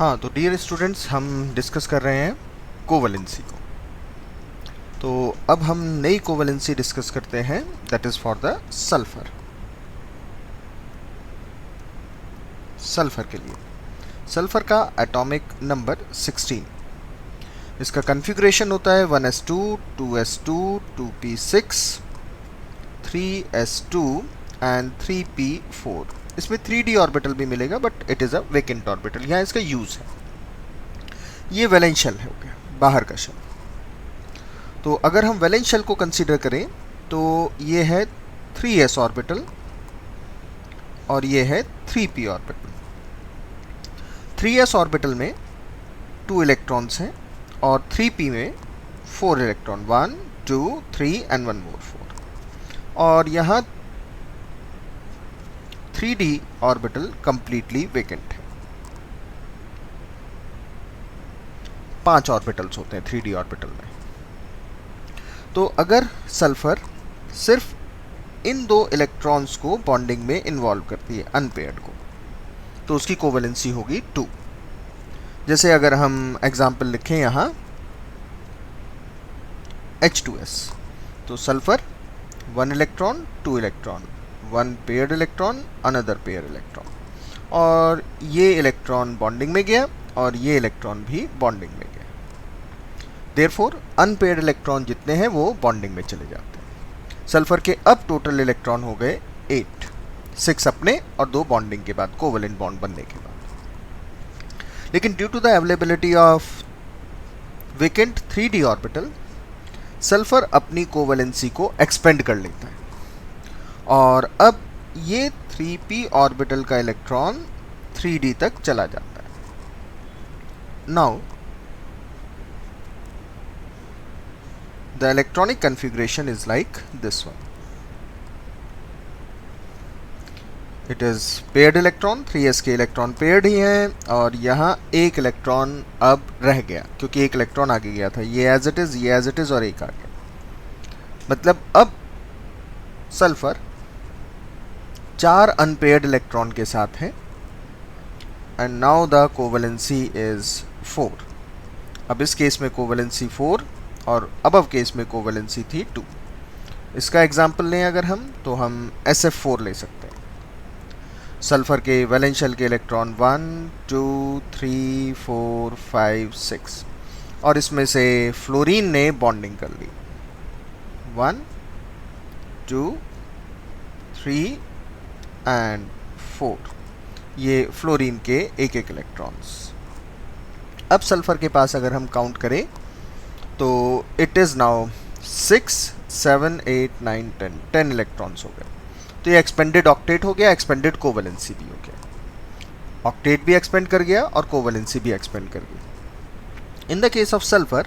हाँ, तो dear students, हम डिस्कस कर रहे हैं कोवलेंसी को। तो अब हम नई कोवलेंसी डिस्कस करते हैं, that is for the sulphur. Sulphur के लिए सल्फर का एटॉमिक नंबर 16। इसका कन्फिग्रेशन होता है 1s2 2s2 2p6 3s2 and 3p4। इसमें 3d ऑर्बिटल भी मिलेगा, but it is a vacant orbital. यहाँ इसका यूज़ है, ये वैलेंस शेल हो गया, बाहर का शेल। तो अगर हम वैलेंस शेल को कंसीडर करें तो ये है 3s ऑर्बिटल और ये है 3p ऑर्बिटल। 3s ऑर्बिटल में 2 इलेक्ट्रॉन्स हैं और 3p में 4 इलेक्ट्रॉन, 1 2 3 एंड 1 मोर 4। और यहाँ 3d ऑर्बिटल कंप्लीटली वेकेंट है। 5 ऑर्बिटल्स होते हैं 3d ऑर्बिटल में। तो अगर सल्फर सिर्फ इन 2 इलेक्ट्रॉन्स को बॉन्डिंग में इन्वॉल्व करती है, अनपेयर्ड को, तो उसकी कोवलेंसी होगी 2। जैसे अगर हम एग्जाम्पल लिखें यहाँ H2S, तो sulphur 1 electron 2 electron, 1 paired electron another pair electron, और ये इलेक्ट्रॉन बॉन्डिंग में गया और ये इलेक्ट्रॉन भी बॉन्डिंग में गया। देयरफॉर अनपेयर्ड इलेक्ट्रॉन जितने हैं वो बॉन्डिंग में चले जाते हैं। सल्फर के अब टोटल इलेक्ट्रॉन हो गए 8, 6 अपने और 2 बॉन्डिंग के बाद, कोवेलेंट बॉन्ड बनने के बाद। लेकिन due to the availability of vacant 3d orbital, sulphur अपनी कोवेलेंसी को एक्सपेंड कर लेता है और अब ये 3p ऑर्बिटल का इलेक्ट्रॉन 3d तक चला जाता है। Now the electronic configuration is like this one. It is paired electron, 3s के इलेक्ट्रॉन पेयर्ड ही हैं और यहाँ एक इलेक्ट्रॉन अब रह गया क्योंकि एक इलेक्ट्रॉन आगे गया था। ये एज इट इज़, ये एज इट इज़ और एक आ गया। मतलब अब सल्फर 4 अनपेयर्ड इलेक्ट्रॉन के साथ है एंड नाउ द कोवलेंसी इज 4। अब इस केस में कोवलेंसी 4 और अबव केस में कोवलेंसी थी 2। इसका एग्जाम्पल लें अगर हम, तो हम SF4 ले सकते हैं। सल्फर के वैलेंस शेल के इलेक्ट्रॉन 1 2 3 4 5 6 और इसमें से फ्लोरीन ने बॉन्डिंग कर ली 1 2 3 एंड 4। ये फ्लोरीन के एक एक इलेक्ट्रॉन्स। अब सल्फर के पास अगर हम काउंट करें तो इट इज़ नाउ 6 7 8 9 10 इलेक्ट्रॉन्स हो गए। तो ये एक्सपेंडेड ऑक्टेट हो गया, एक्सपेंडेड कोवलेंसी भी हो गया। ऑक्टेट भी एक्सपेंड कर गया और कोवलेंसी भी एक्सपेंड कर गई। In the case of sulphur,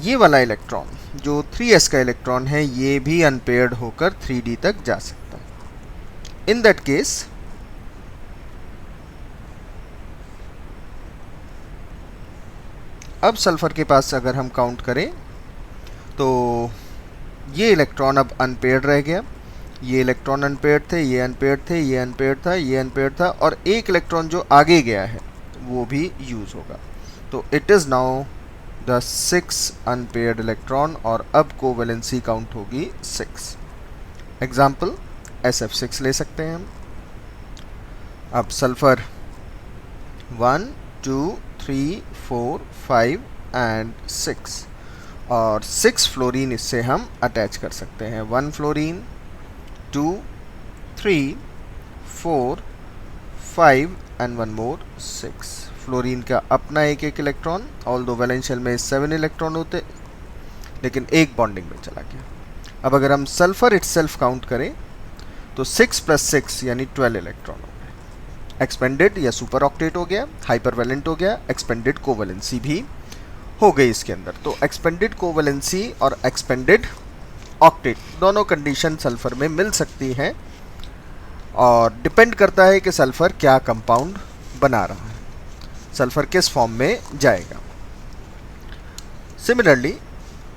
ये वाला इलेक्ट्रॉन जो 3s का इलेक्ट्रॉन है, ये भी अनपेयर्ड होकर 3d तक जा सकता है। इन दैट केस अब सल्फर के पास अगर हम काउंट करें तो ये इलेक्ट्रॉन अब अनपेयर्ड रह गया। ये इलेक्ट्रॉन अनपेयर्ड थे, ये अनपेयर्ड थे, ये अनपेयर्ड था, ये अनपेयर्ड था और एक इलेक्ट्रॉन जो आगे गया है वो भी यूज़ होगा। तो it is now the 6 unpaired electron और अब कोवलेंसी काउंट होगी 6। एग्जाम्पल SF6 ले सकते हैं हम। अब सल्फर 1 2 3 4 5 एंड 6 और 6 फ्लोरीन इससे हम अटैच कर सकते हैं। 1 फ्लोरीन 2 3 4 5 एंड 1 मोर 6। फ्लोरीन का अपना एक एक इलेक्ट्रॉन, ऑल्दो वैलेंस शेल में 7 इलेक्ट्रॉन होते लेकिन एक बॉन्डिंग में चला गया। अब अगर हम सल्फर इटसेल्फ काउंट करें तो 6 + 6 यानी 12 इलेक्ट्रॉन हो गए। एक्सपेंडेड या सुपर ऑक्टेट हो गया, हाइपरवैलेंट हो गया, एक्सपेंडेड कोवलेंसी भी हो गई इसके अंदर। तो एक्सपेंडेड कोवलेंसी और एक्सपेंडेड ऑक्टेट दोनों कंडीशन सल्फर में मिल सकती हैं और डिपेंड करता है कि सल्फर क्या कंपाउंड बना रहा है, सल्फर किस फॉर्म में जाएगा। सिमिलरली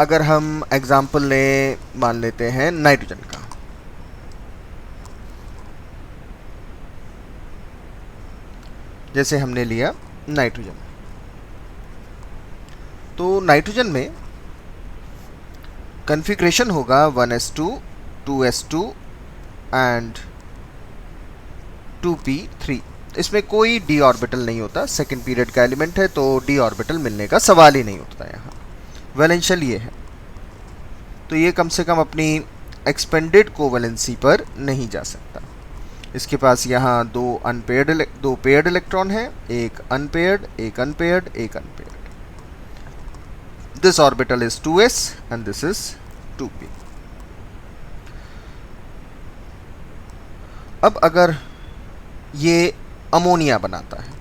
अगर हम एग्जाम्पल लें, मान लेते हैं नाइट्रोजन का, जैसे हमने लिया नाइट्रोजन। तो नाइट्रोजन में कन्फिग्रेशन होगा 1s2, 2s2 एंड 2p3। इसमें कोई d ऑर्बिटल नहीं होता, सेकेंड पीरियड का एलिमेंट है तो d ऑर्बिटल मिलने का सवाल ही नहीं होता यहाँ। वैलेंशियल ये है, तो ये कम से कम अपनी एक्सपेंडेड कोवैलेंसी पर नहीं जा सकता। इसके पास यहाँ दो पेयर्ड इलेक्ट्रॉन है, एक अनपेयर्ड, एक अनपेयर्ड, एक unpaired. This orbital is 2s and this is 2p। अब अगर ये अमोनिया बनाता है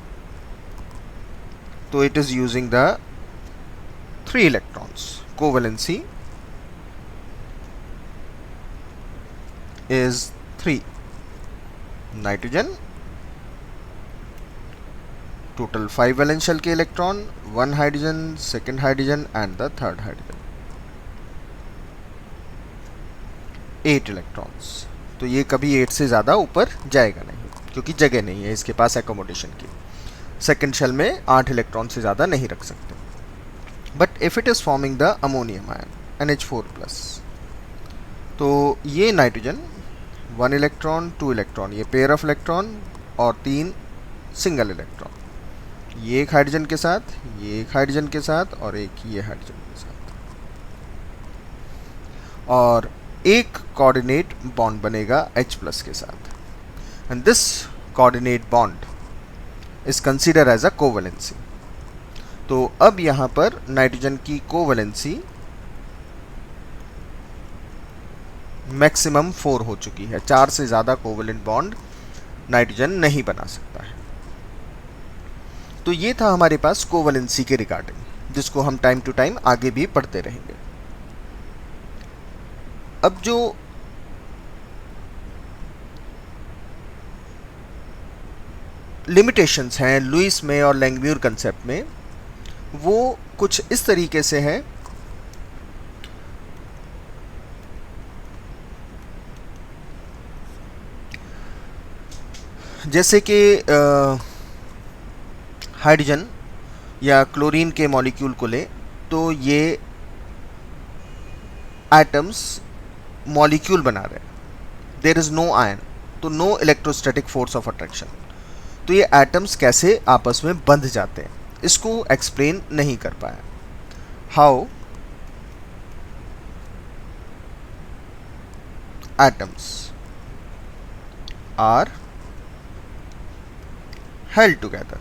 तो it is using the 3 electrons. Covalency is 3। Nitrogen total 5 वैलेंशियल के electron, 1 hydrogen, second hydrogen and the third hydrogen, 8 electrons. तो ये कभी 8 से ज़्यादा ऊपर जाएगा नहीं क्योंकि जगह नहीं है इसके पास एकोमोडेशन की। सेकेंड शेल में 8 इलेक्ट्रॉन से ज़्यादा नहीं रख सकते। But if it is forming the ammonium ion NH4+, तो ये नाइट्रोजन 1 इलेक्ट्रॉन, 2 इलेक्ट्रॉन, ये पेयर ऑफ इलेक्ट्रॉन और 3 सिंगल इलेक्ट्रॉन, ये एक हाइड्रोजन के साथ, ये एक हाइड्रोजन के साथ और एक ये हाइड्रोजन के साथ, और एक कोऑर्डिनेट बॉन्ड बनेगा H+ के साथ। And this coordinate bond is consider as a covalency. तो अब यहाँ पर नाइट्रोजन की कोवैलेंसी मैक्सिमम 4 हो चुकी है। 4 से ज़्यादा कोवैलेंट बॉन्ड नाइट्रोजन नहीं बना सकता है। तो ये था हमारे पास कोवैलेंसी के रिगार्डिंग, जिसको हम टाइम टू टाइम आगे भी पढ़ते रहेंगे। अब जो लिमिटेशंस हैं लुईस में और लैंगम्यूर कंसेप्ट में, वो कुछ इस तरीके से है जैसे कि हाइड्रोजन या क्लोरीन के मॉलिक्यूल को लें तो ये एटम्स मॉलिक्यूल बना रहे हैं, देयर इज़ नो आयन, तो no electrostatic force of attraction. तो ये एटम्स कैसे आपस में बंध जाते हैं इसको एक्सप्लेन नहीं कर पाया। How atoms are held together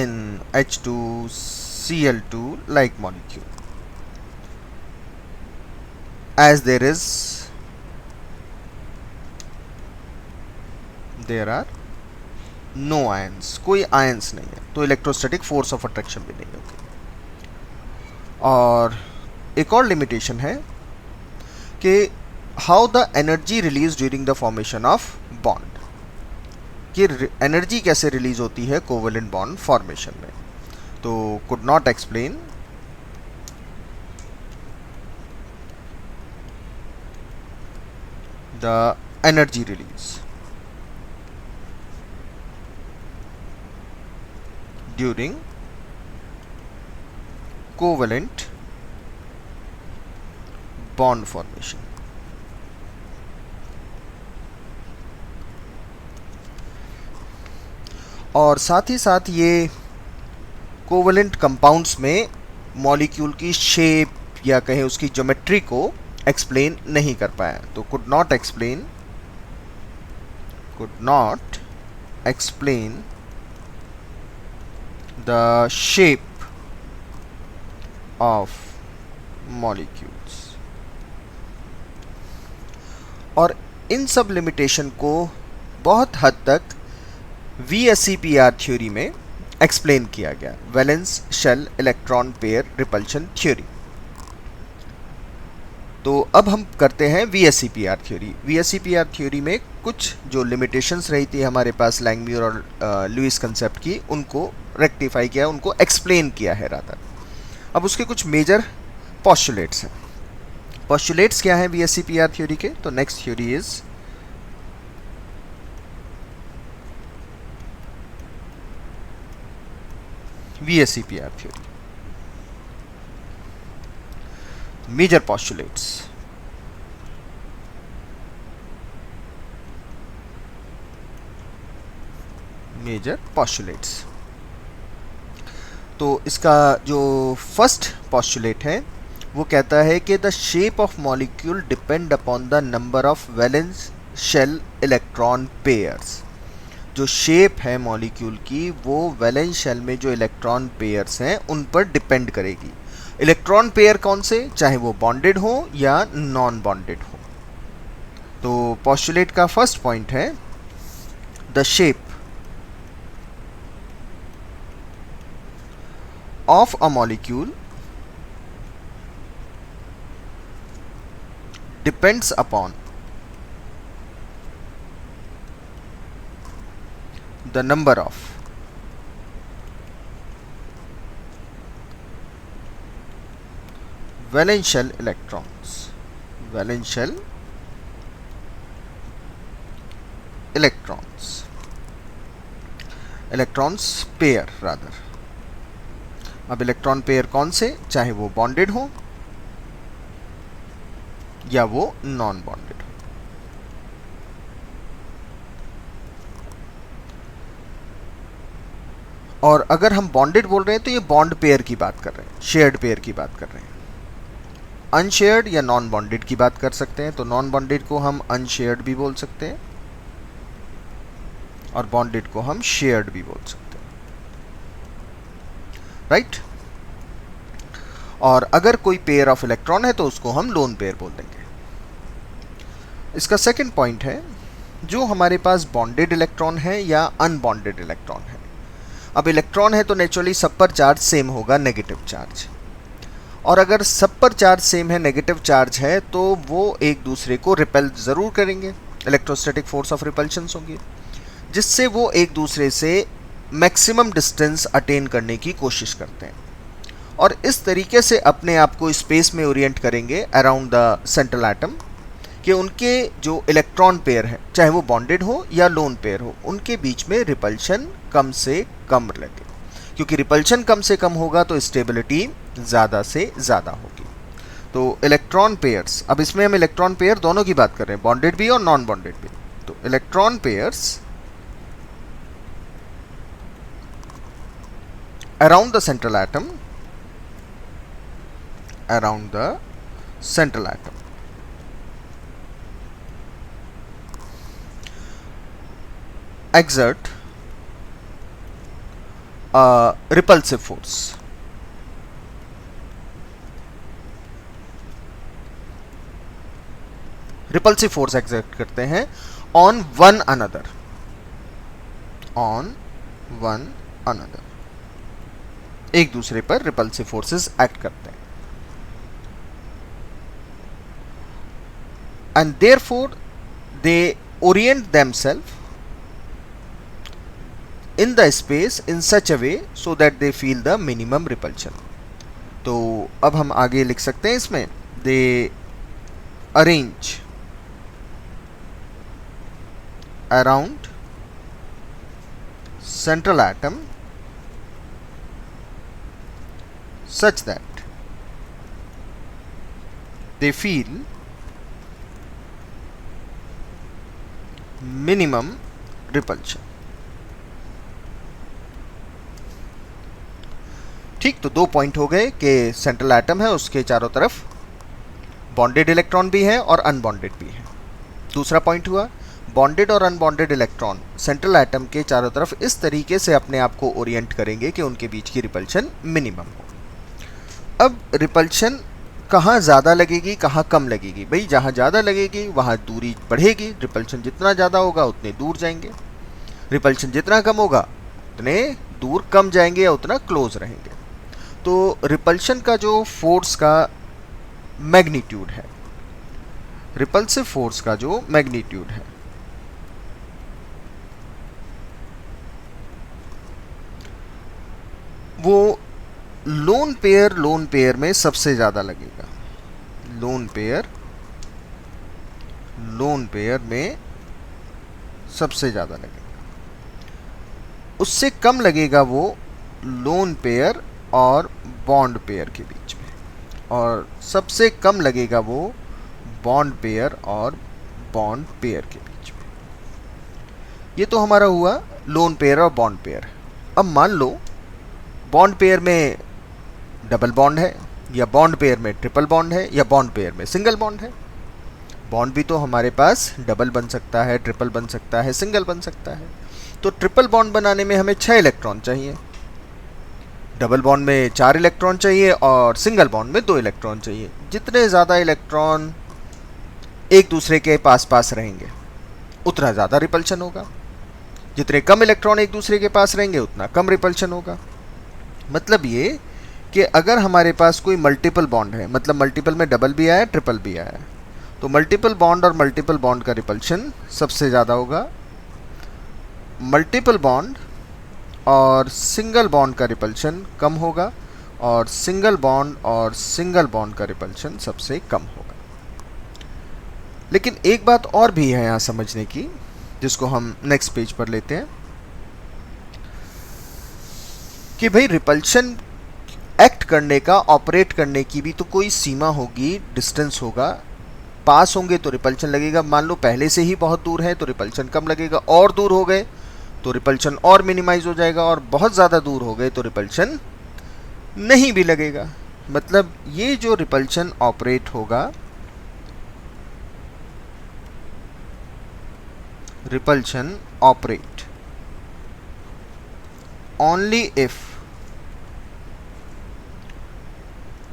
in H2Cl2 like molecule, as there are no ions, कोई ions नहीं है तो इलेक्ट्रोस्टैटिक फोर्स ऑफ अट्रैक्शन भी नहीं होती। और एक और लिमिटेशन है कि how the energy release during the formation of bond, कि एनर्जी कैसे रिलीज होती है कोवैलेंट बॉन्ड फॉर्मेशन में। तो could not explain the energy release during covalent bond formation. और साथ ही साथ ये कोवैलेंट कंपाउंड्स में मॉलिक्यूल की शेप या कहें उसकी ज्योमेट्री को एक्सप्लेन नहीं कर पाया। तो could not explain the shape of molecules. और इन सब लिमिटेशन को बहुत हद तक VSEPR थ्योरी में एक्सप्लेन किया गया, valence shell electron pair repulsion theory. तो अब हम करते हैं VSEPR थ्योरी। VSEPR थ्योरी में कुछ जो लिमिटेशंस रही थी हमारे पास लैंगम्यूर और लुईस कंसेप्ट की, उनको रेक्टिफाई किया, उनको एक्सप्लेन किया है रादर। अब उसके कुछ मेजर पोस्टुलेट्स हैं। पोस्टुलेट्स क्या हैं VSEPR थ्योरी के? तो next theory is VSEPR theory. Major postulates. Major postulates. तो इसका जो फर्स्ट postulate है वो कहता है कि the shape of molecule depend upon the number of valence shell electron pairs. जो शेप है मॉलिक्यूल की वो वैलेंस शेल में जो इलेक्ट्रॉन पेयर्स हैं उन पर डिपेंड करेगी. इलेक्ट्रॉन पेयर कौन से, चाहे वो बॉन्डेड हो या नॉन बॉन्डेड हो. तो पोस्टुलेट का फर्स्ट पॉइंट है the shape of a molecule depends upon the number of valence shell electrons. Valence shell electrons. Electrons pair rather. अब इलेक्ट्रॉन पेयर कौन से, चाहे वो बॉन्डेड हो या वो नॉन बॉन्डेड हो. और अगर हम बॉन्डेड बोल रहे हैं तो ये बॉन्ड पेयर की बात कर रहे हैं, शेयर्ड पेयर की बात कर रहे हैं. अनशेयर्ड या नॉन बॉन्डेड की बात कर सकते हैं. तो नॉन बॉन्डेड को हम अनशेयर्ड भी बोल सकते हैं और बॉन्डेड को हम शेयर्ड भी बोल सकते हैं. राइट. और अगर कोई पेयर ऑफ इलेक्ट्रॉन है तो उसको हम लोन पेयर बोल देंगे. इसका सेकंड पॉइंट है जो हमारे पास बॉन्डेड इलेक्ट्रॉन है या अनबॉन्डेड इलेक्ट्रॉन है. अब इलेक्ट्रॉन है तो नेचुरली सब पर चार्ज सेम होगा, नेगेटिव चार्ज. और अगर सब पर चार्ज सेम है, नेगेटिव चार्ज है, तो वो एक दूसरे को रिपेल ज़रूर करेंगे. इलेक्ट्रोस्टैटिक फोर्स ऑफ रिपल्शन होगी जिससे वो एक दूसरे से मैक्सिमम डिस्टेंस अटेन करने की कोशिश करते हैं. और इस तरीके से अपने आप को स्पेस में ओरिएंट करेंगे अराउंड द सेंट्रल एटम कि उनके जो इलेक्ट्रॉन पेयर है, चाहे वो बॉन्डेड हो या लोन पेयर हो, उनके बीच में रिपल्शन कम से कम लगे. क्योंकि रिपल्शन कम से कम होगा तो स्टेबिलिटी ज़्यादा से ज़्यादा होगी. तो इलेक्ट्रॉन पेयर्स, अब इसमें हम इलेक्ट्रॉन पेयर दोनों की बात कर रहे हैं, बॉन्डेड भी और नॉन बॉन्डेड भी. तो electron pairs around the central atom, around the central atom exert a repulsive force. Repulsive force exert करते हैं on one another, on one another. एक दूसरे पर रिपल्सिव फोर्सेस एक्ट करते हैं. And therefore they orient themselves in the space in such a way so that they feel the minimum repulsion. तो अब हम आगे लिख सकते हैं इसमें they arrange around central atom such that they feel minimum repulsion. ठीक. तो दो पॉइंट हो गए कि सेंट्रल एटम है, उसके चारों तरफ बॉन्डेड इलेक्ट्रॉन भी है और अनबॉन्डेड भी है. दूसरा पॉइंट हुआ बॉन्डेड और अनबॉन्डेड इलेक्ट्रॉन सेंट्रल एटम के चारों तरफ इस तरीके से अपने आप को ओरिएंट करेंगे कि उनके बीच की रिपल्शन मिनिमम हो. अब रिपल्शन कहाँ ज़्यादा लगेगी, कहाँ कम लगेगी? भाई जहाँ ज़्यादा लगेगी वहाँ दूरी बढ़ेगी. रिपल्शन जितना ज़्यादा होगा उतने दूर जाएंगे. रिपल्शन जितना कम होगा उतने दूर कम जाएंगे या उतना क्लोज रहेंगे. तो रिपल्शन का जो फोर्स का मैग्नीट्यूड है, रिपल्सिव फोर्स का जो मैग्नीट्यूड है, वो लोन पेयर में सबसे ज़्यादा लगेगा. लोन पेयर में सबसे ज़्यादा लगेगा. उससे कम लगेगा वो लोन पेयर और बॉन्ड पेयर के बीच में, और सबसे कम लगेगा वो बॉन्ड पेयर और बॉन्ड पेयर के बीच में। ये तो हमारा हुआ लोन पेयर और बॉन्ड पेयर। अब मान लो बॉन्ड पेयर में डबल बॉन्ड है, या बॉन्ड पेयर में ट्रिपल बॉन्ड है, या बॉन्ड पेयर में सिंगल बॉन्ड है। बॉन्ड भी तो हमारे पास डबल बन सकता है, ट्रिपल बन सकता है, सिंगल बन सकता है। तो ट्रिपल बॉन्ड बनाने में हमें 6 इलेक्ट्रॉन चाहिए, डबल बॉन्ड में 4 इलेक्ट्रॉन चाहिए, और सिंगल बॉन्ड में 2 इलेक्ट्रॉन चाहिए। जितने ज़्यादा इलेक्ट्रॉन एक दूसरे के पास पास रहेंगे उतना ज़्यादा रिपल्शन होगा, जितने कम इलेक्ट्रॉन एक दूसरे के पास रहेंगे उतना कम रिपल्शन होगा। मतलब ये कि अगर हमारे पास कोई मल्टीपल बॉन्ड है, मतलब मल्टीपल में डबल भी आया, ट्रिपल भी आया, तो मल्टीपल बॉन्ड और मल्टीपल बॉन्ड का रिपल्शन सबसे ज़्यादा होगा। मल्टीपल बॉन्ड और सिंगल बॉन्ड का रिपल्शन कम होगा, और सिंगल बॉन्ड और सिंगल बॉन्ड का रिपल्शन सबसे कम होगा। लेकिन एक बात और भी है यहाँ समझने की, जिसको हम नेक्स्ट पेज पर लेते हैं, कि भाई रिपल्शन एक्ट करने का, ऑपरेट करने की भी तो कोई सीमा होगी, डिस्टेंस होगा। पास होंगे तो रिपल्शन लगेगा, मान लो पहले से ही बहुत दूर है तो रिपल्शन कम लगेगा, और दूर हो गए तो रिपल्शन और मिनिमाइज हो जाएगा, और बहुत ज़्यादा दूर हो गए तो रिपल्शन नहीं भी लगेगा। मतलब ये जो रिपल्शन ऑपरेट होगा, repulsion operate only if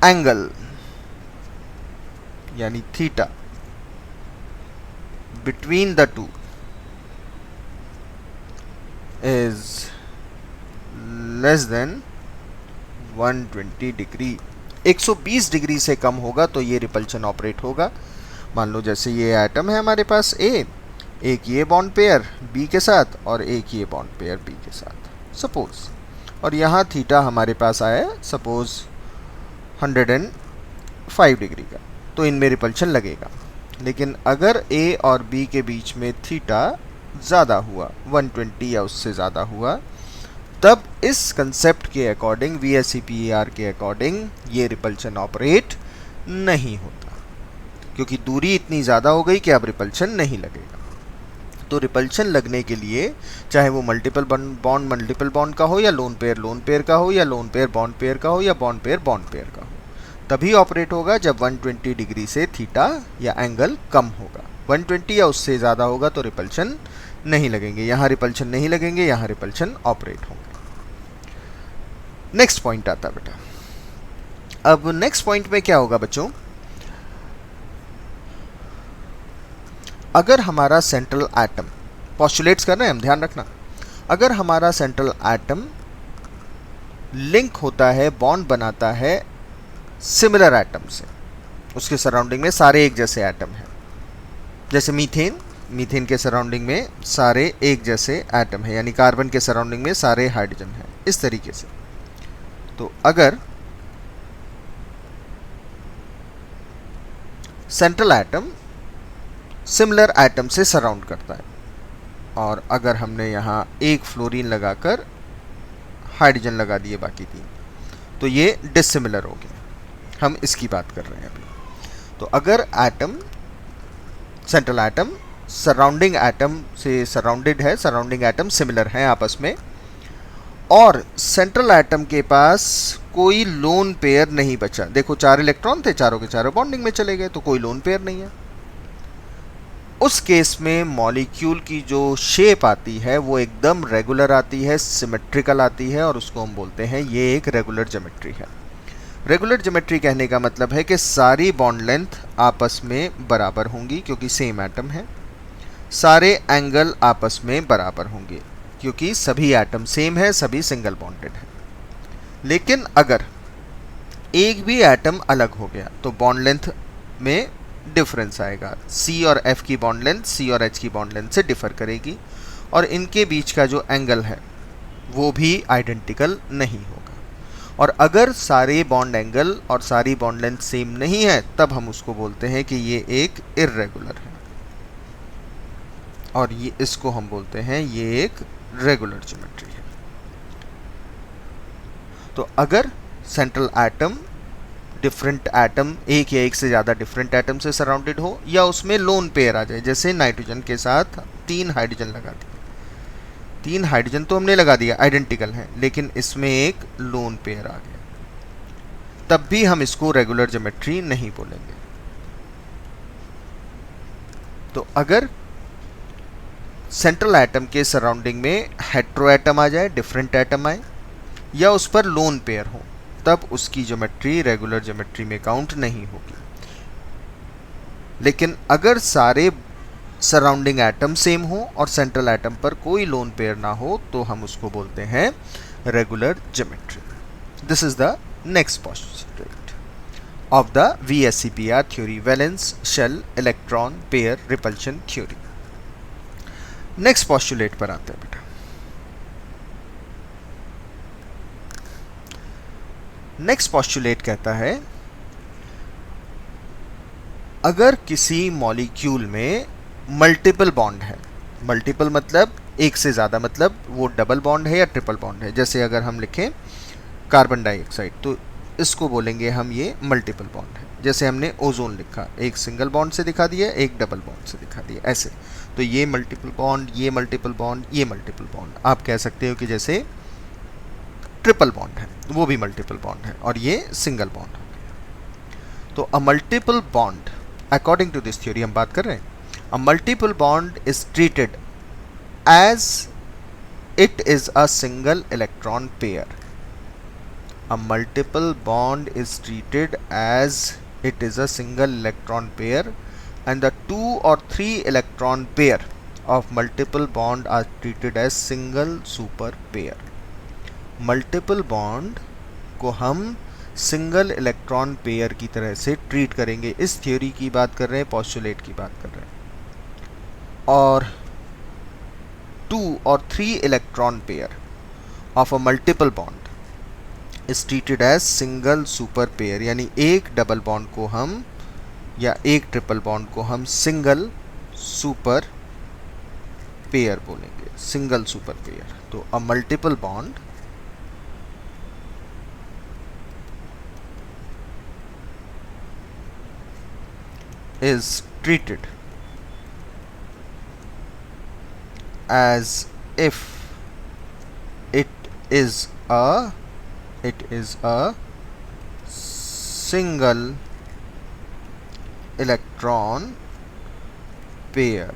angle यानी theta between the two is less than 120 degree. 120 degree से कम होगा तो ये रिपल्शन ऑपरेट होगा। मान लो जैसे ये एटम है हमारे पास ए, एक ये बॉन्ड पेयर बी के साथ और एक ये बॉन्ड पेयर बी के साथ सपोज, और यहाँ थीटा हमारे पास आया सपोज 105 डिग्री का, तो इनमें रिपल्शन लगेगा। लेकिन अगर ए और बी के बीच में थीटा ज़्यादा हुआ, 120 या उससे ज़्यादा हुआ, तब इस कंसेप्ट के अकॉर्डिंग, VSEPR के अकॉर्डिंग ये रिपल्शन ऑपरेट नहीं होता, क्योंकि दूरी इतनी ज़्यादा हो गई कि अब रिपल्शन नहीं लगेगा। तो रिपल्शन लगने के लिए चाहे वो मल्टीपल बॉन्ड मल्टीपल बॉन्ड का हो, या लोन पेयर का हो, या लोन पेयर बॉन्ड का हो, या बॉन्ड पेयर का हो, तभी ऑपरेट होगा जब 120 डिग्री से थीटा या एंगल कम होगा। 120 या उससे ज़्यादा होगा तो रिपल्शन नहीं लगेंगे, यहाँ रिपल्शन नहीं लगेंगे, यहाँ रिपल्शन ऑपरेट होंगे। नेक्स्ट पॉइंट आता बेटा। अब नेक्स्ट पॉइंट में क्या होगा बच्चों, अगर हमारा सेंट्रल एटम, पोस्टुलेट्स कर रहे हैं हम, ध्यान रखना, अगर हमारा सेंट्रल एटम लिंक होता है, बॉन्ड बनाता है सिमिलर एटम से, उसके सराउंडिंग में सारे एक जैसे एटम हैं, जैसे मीथेन के सराउंडिंग में सारे एक जैसे एटम है, यानी कार्बन के सराउंडिंग में सारे हाइड्रोजन है, इस तरीके से। तो अगर सेंट्रल एटम सिमिलर एटम से सराउंड करता है, और अगर हमने यहाँ एक फ्लोरीन लगाकर हाइड्रोजन लगा दिए बाकी 3, तो ये डिसिमिलर हो गया। हम इसकी बात कर रहे हैं अभी। तो अगर atom, central atom surrounding atom से सराउंडेड है, सराउंडिंग एटम सिमिलर हैं आपस में, और सेंट्रल एटम के पास कोई लोन पेयर नहीं बचा, देखो 4 इलेक्ट्रॉन थे, चारों के चारों बॉन्डिंग में चले गए, तो कोई लोन पेयर नहीं है, उस केस में मॉलिक्यूल की जो शेप आती है वो एकदम रेगुलर आती है, सिमेट्रिकल आती है, और उसको हम बोलते हैं ये एक रेगुलर ज्योमेट्री है। रेगुलर ज्योमेट्री कहने का मतलब है कि सारी बॉन्ड लेंथ आपस में बराबर होंगी क्योंकि सेम एटम है, सारे एंगल आपस में बराबर होंगे क्योंकि सभी एटम सेम है, सभी सिंगल बॉन्डेड है। लेकिन अगर एक भी एटम अलग हो गया तो बॉन्ड लेंथ में डिफरेंस आएगा। C और F की बॉन्ड लेंथ C और H की बॉन्ड लेंथ से डिफर करेगी, और इनके बीच का जो एंगल है वो भी आइडेंटिकल नहीं होगा। और अगर सारे बॉन्ड एंगल और सारी बॉन्ड लेंथ सेम नहीं है, तब हम उसको बोलते हैं कि ये एक इर्रेगुलर है, और ये इसको हम बोलते हैं ये एक रेगुलर ज्योमेट्री है। तो अगर सेंट्रल एटम डिफरेंट एटम, एक या एक से ज़्यादा डिफरेंट एटम से सराउंडेड हो, या उसमें लोन पेयर आ जाए, जैसे नाइट्रोजन के साथ 3 हाइड्रोजन लगा दिया, 3 हाइड्रोजन तो हमने लगा दिया आइडेंटिकल हैं, लेकिन इसमें एक लोन पेयर आ गया, तब भी हम इसको रेगुलर ज्योमेट्री नहीं बोलेंगे। तो अगर सेंट्रल एटम के सराउंडिंग में हेट्रो एटम आ जाए, डिफरेंट एटम आए, या उस पर लोन पेयर हो, तब उसकी ज्योमेट्री रेगुलर ज्योमेट्री में काउंट नहीं होगी। लेकिन अगर सारे सराउंडिंग एटम सेम हो और सेंट्रल एटम पर कोई लोन पेयर ना हो, तो हम उसको बोलते हैं regular geometry. This is the next postulate of the VSEPR theory, valence shell electron pair repulsion theory. Next postulate पर आते हैं बेटा। नेक्स्ट पोस्टुलेट कहता है, अगर किसी मॉलिक्यूल में मल्टीपल बॉन्ड है, मल्टीपल मतलब एक से ज़्यादा, मतलब वो डबल बॉन्ड है या ट्रिपल बॉन्ड है, जैसे अगर हम लिखें कार्बन डाइऑक्साइड, तो इसको बोलेंगे हम ये मल्टीपल बॉन्ड है। जैसे हमने ओजोन लिखा, एक सिंगल बॉन्ड से दिखा दिया, एक डबल बॉन्ड से दिखा दिया, ऐसे। तो ये मल्टीपल बॉन्ड, ये मल्टीपल बॉन्ड, ये मल्टीपल बॉन्ड। आप कह सकते हो कि जैसे ट्रिपल बॉन्ड है, वो भी मल्टीपल बॉन्ड है, और ये सिंगल बॉन्ड हो गया। तो a multiple bond, according to this theory हम बात कर रहे हैं, a multiple bond is treated as it is a single electron pair. A multiple bond is treated as it is a single electron pair, and the 2 or 3 electron pair of multiple bond are treated as single super pair. Multiple bond को हम single electron pair की तरह से treat करेंगे। इस theory की बात कर रहे हैं, पोस्टुलेट की बात कर रहे हैं। और 2 और 3 electron pair of a multiple bond is treated as single super pair, यानी एक डबल बॉन्ड को हम या एक ट्रिपल बॉन्ड को हम सिंगल सुपर पेयर बोलेंगे, सिंगल सुपर पेयर। तो a multiple bond is treated as if it is a single electron pair,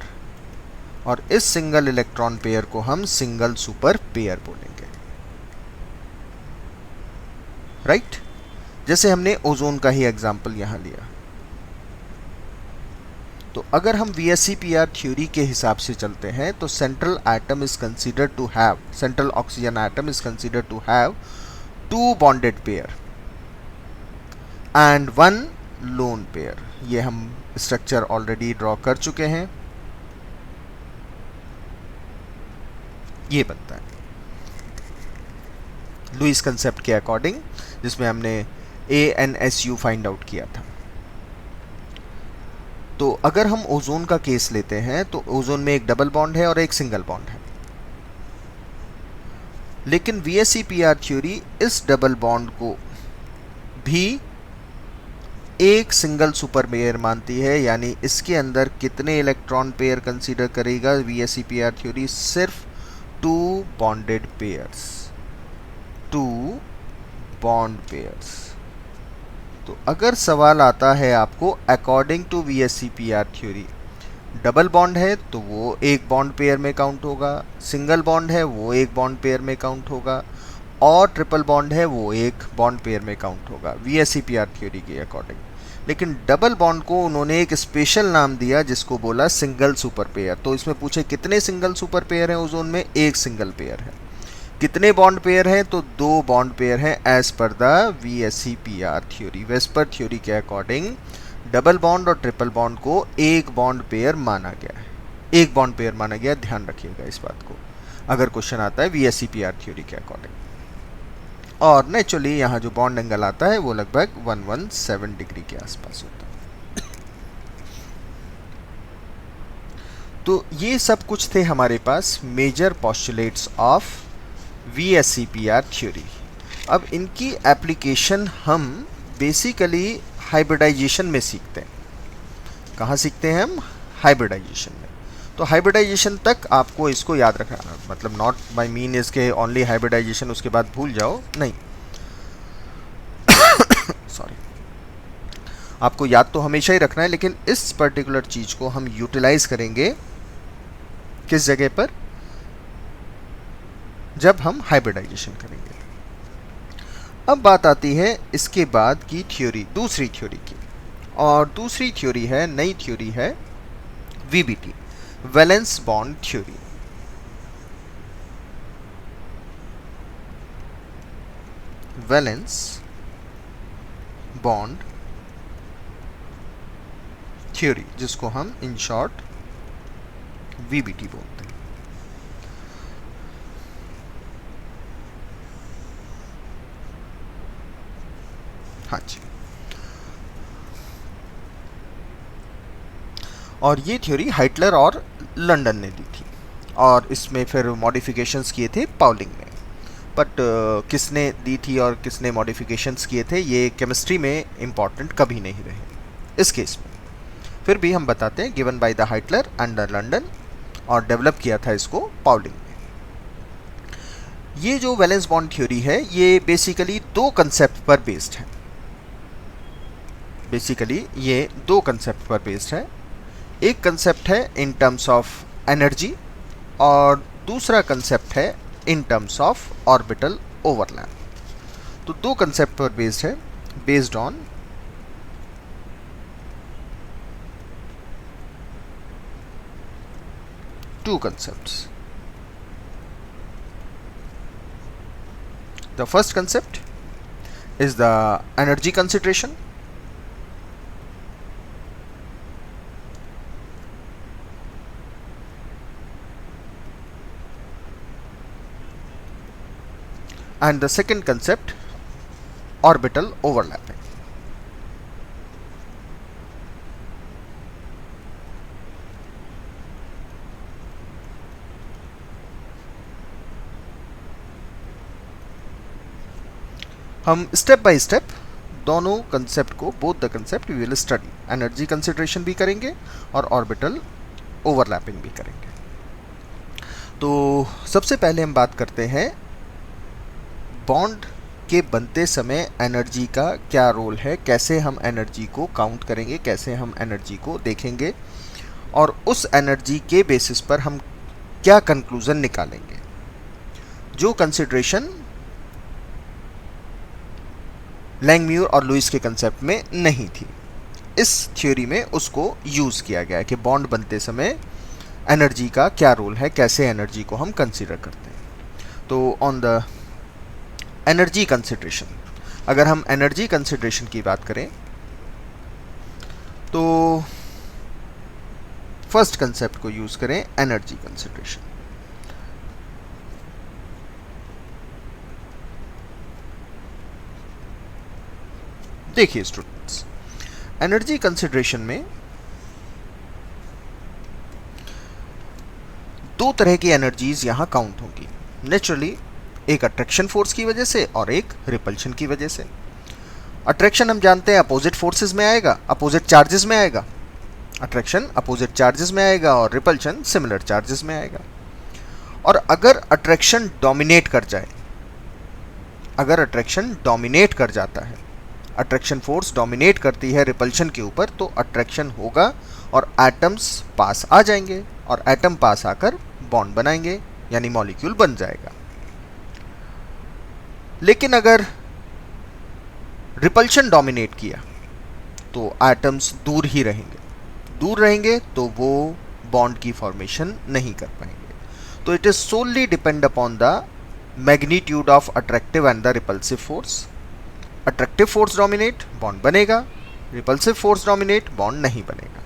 और इस सिंगल इलेक्ट्रॉन पेयर को हम सिंगल सुपर पेयर बोलेंगे, राइट? जैसे हमने ओजोन का ही एग्जांपल यहां लिया। तो अगर हम VSEPR थ्योरी के हिसाब से चलते हैं, तो central atom is considered to have, central oxygen atom is considered to have 2 bonded pair and 1 lone pair। ये हम स्ट्रक्चर ऑलरेडी ड्रॉ कर चुके हैं। ये बनता है लुईस कंसेप्ट के अकॉर्डिंग, जिसमें हमने ANSU फाइंड आउट किया था। तो अगर हम ओजोन का केस लेते हैं, तो ओजोन में एक डबल बॉन्ड है और एक सिंगल बॉन्ड है, लेकिन VSEPR थ्योरी इस डबल बॉन्ड को भी एक सिंगल सुपर पेयर मानती है, यानी इसके अंदर कितने इलेक्ट्रॉन पेयर कंसीडर करेगा VSEPR थ्योरी? सिर्फ 2 बॉन्डेड पेयर्स, 2 बॉन्ड पेयर्स। तो अगर सवाल आता है आपको according to VSEPR theory, double bond है तो वो एक बॉन्ड पेयर में काउंट होगा, सिंगल बॉन्ड है वो एक बॉन्ड पेयर में काउंट होगा, और ट्रिपल बॉन्ड है वो एक बॉन्ड पेयर में काउंट होगा VSEPR थ्योरी के अकॉर्डिंग। लेकिन डबल बॉन्ड को उन्होंने एक स्पेशल नाम दिया, जिसको बोला सिंगल सुपर पेयर। तो इसमें पूछे कितने सिंगल सुपर पेयर हैं ओजोन में? एक सिंगल पेयर है। कितने बॉन्ड पेयर हैं? तो 2 बॉन्ड पेयर हैं as per the VSEPR theory. VSEPR theory के अकॉर्डिंग डबल बॉन्ड और ट्रिपल बॉन्ड को एक बॉन्ड पेयर माना गया है, एक बॉन्ड पेयर माना गया। ध्यान रखिएगा इस बात को, अगर क्वेश्चन आता है VSEPR थ्योरी के अकॉर्डिंग। और नेचुरली यहाँ जो बॉन्ड एंगल आता है वो लगभग 117 डिग्री के आसपास होता है। तो ये सब कुछ थे हमारे पास major postulates of VSEPR theory. अब इनकी एप्लीकेशन हम बेसिकली हाइब्रिडाइजेशन में सीखते हैं। कहाँ सीखते हैं हम? हाइब्रिडाइजेशन में। तो हाइब्रिडाइजेशन तक आपको इसको याद रखना, मतलब नॉट बाय मीन इसके ओनली हाइब्रिडाइजेशन उसके बाद भूल जाओ, नहीं, सॉरी, आपको याद तो हमेशा ही रखना है, लेकिन इस पर्टिकुलर चीज को हम यूटिलाइज करेंगे किस जगह पर? जब हम हाइब्रिडाइजेशन करेंगे। अब बात आती है इसके बाद की थ्योरी, दूसरी थ्योरी की, और दूसरी थ्योरी है, नई थ्योरी है VBT, valence bond theory. Valence bond theory, जिसको हम इन शॉर्ट वीबीटी बोलते हैं। हाँ जी। और ये थ्योरी हाइटलर और लंदन ने दी थी, और इसमें फिर मॉडिफिकेशंस किए थे पाउलिंग ने। बट किसने दी थी और किसने मॉडिफिकेशंस किए थे, ये केमिस्ट्री में इम्पॉर्टेंट कभी नहीं रहे इस केस में। फिर भी हम बताते हैं, given by the Heitler and the London, और डेवलप किया था इसको पाउलिंग ने। ये जो वैलेंस बॉन्ड थ्योरी है, ये बेसिकली दो कंसेप्ट पर बेस्ड है। बेसिकली ये दो कंसेप्ट पर बेस्ड है। एक कंसेप्ट है इन टर्म्स ऑफ एनर्जी, और दूसरा कंसेप्ट है in terms of orbital overlap. तो दो कंसेप्ट पर बेस्ड है, based on two concepts. The first concept is the energy consideration, and the second concept orbital overlapping. हम स्टेप बाय स्टेप दोनों concept को, both the concept we will study, energy consideration भी करेंगे और orbital overlapping भी करेंगे। तो सबसे पहले हम बात करते हैं बॉन्ड के बनते समय एनर्जी का क्या रोल है, कैसे हम एनर्जी को काउंट करेंगे, कैसे हम एनर्जी को देखेंगे, और उस एनर्जी के बेसिस पर हम क्या कंक्लूजन निकालेंगे। जो कंसिडरेशन लैंगम्यूर और लुईस के कंसेप्ट में नहीं थी, इस थ्योरी में उसको यूज किया गया है कि बॉन्ड बनते समय एनर्जी का क्या रोल है, कैसे एनर्जी को हम कंसीडर करते हैं। तो ऑन द एनर्जी कंसिडरेशन, अगर हम एनर्जी कंसिडरेशन की बात करें तो फर्स्ट कंसेप्ट को यूज करें, एनर्जी कंसिडरेशन। देखिए स्टूडेंट्स, एनर्जी कंसिडरेशन में दो तरह की एनर्जीज यहां काउंट होंगी नेचुरली, एक अट्रैक्शन फोर्स की वजह से और एक रिपल्शन की वजह से। अट्रैक्शन हम जानते हैं अपोजिट फोर्सेस में आएगा, अपोजिट चार्जेस में आएगा। अट्रैक्शन अपोजिट चार्जेस में आएगा और रिपल्शन सिमिलर चार्जेस में आएगा। और अगर अट्रैक्शन डोमिनेट कर जाए, अगर अट्रैक्शन डोमिनेट कर जाता है, अट्रैक्शन फोर्स डोमिनेट करती है रिपल्शन के ऊपर, तो अट्रैक्शन होगा और एटम्स पास आ जाएंगे, और एटम पास आकर बॉन्ड बनाएंगे, यानी मॉलिक्यूल बन जाएगा। लेकिन अगर रिपल्शन डोमिनेट किया तो एटम्स दूर ही रहेंगे, दूर रहेंगे तो वो बॉन्ड की फॉर्मेशन नहीं कर पाएंगे। तो it is solely depend upon the magnitude of attractive and the repulsive force. Attractive force dominate, bond बनेगा, रिपल्सिव फोर्स डोमिनेट, बॉन्ड नहीं बनेगा,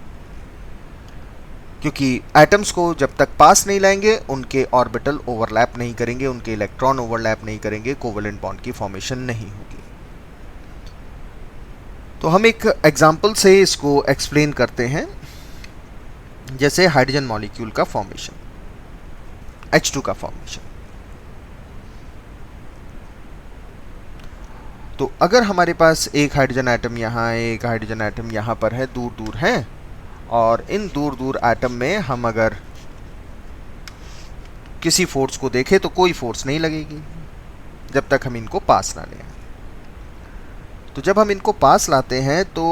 क्योंकि एटम्स को जब तक पास नहीं लाएंगे उनके ऑर्बिटल ओवरलैप नहीं करेंगे, उनके इलेक्ट्रॉन ओवरलैप नहीं करेंगे, कोवेलेंट बॉन्ड की फॉर्मेशन नहीं होगी। तो हम एक एग्जांपल से इसको एक्सप्लेन करते हैं, जैसे हाइड्रोजन मॉलिक्यूल का फॉर्मेशन, H2 का फॉर्मेशन। तो अगर हमारे पास एक हाइड्रोजन एटम यहाँ है, एक हाइड्रोजन एटम यहाँ पर है, दूर दूर हैं, और इन दूर दूर एटम में हम अगर किसी फोर्स को देखें तो कोई फोर्स नहीं लगेगी जब तक हम इनको पास ना लें। तो जब हम इनको पास लाते हैं तो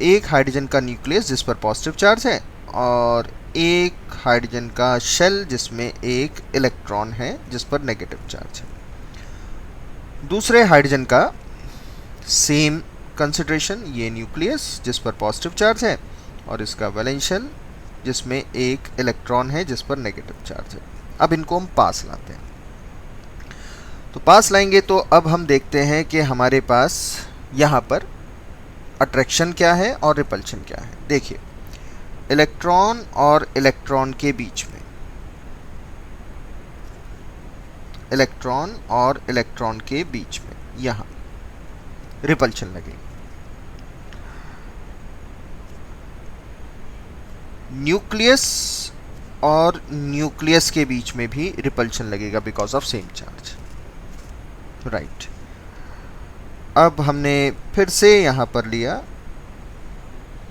एक हाइड्रोजन का न्यूक्लियस जिस पर पॉजिटिव चार्ज है और एक हाइड्रोजन का शेल जिसमें एक इलेक्ट्रॉन है जिस पर नेगेटिव चार्ज है। दूसरे हाइड्रोजन का सेम कंसिडरेशन, ये न्यूक्लियस जिस पर पॉजिटिव चार्ज है और इसका वैलेंस शेल जिसमें एक इलेक्ट्रॉन है जिस पर नेगेटिव चार्ज है। अब इनको हम पास लाते हैं। तो पास लाएंगे तो अब हम देखते हैं कि हमारे पास यहाँ पर अट्रैक्शन क्या है और रिपल्शन क्या है। देखिए, इलेक्ट्रॉन और इलेक्ट्रॉन के बीच में, इलेक्ट्रॉन और इलेक्ट्रॉन के बीच में यहाँ रिपल्शन लगेगी। न्यूक्लियस और न्यूक्लियस के बीच में भी रिपल्शन लगेगा because of same charge, right. अब हमने फिर से यहाँ पर लिया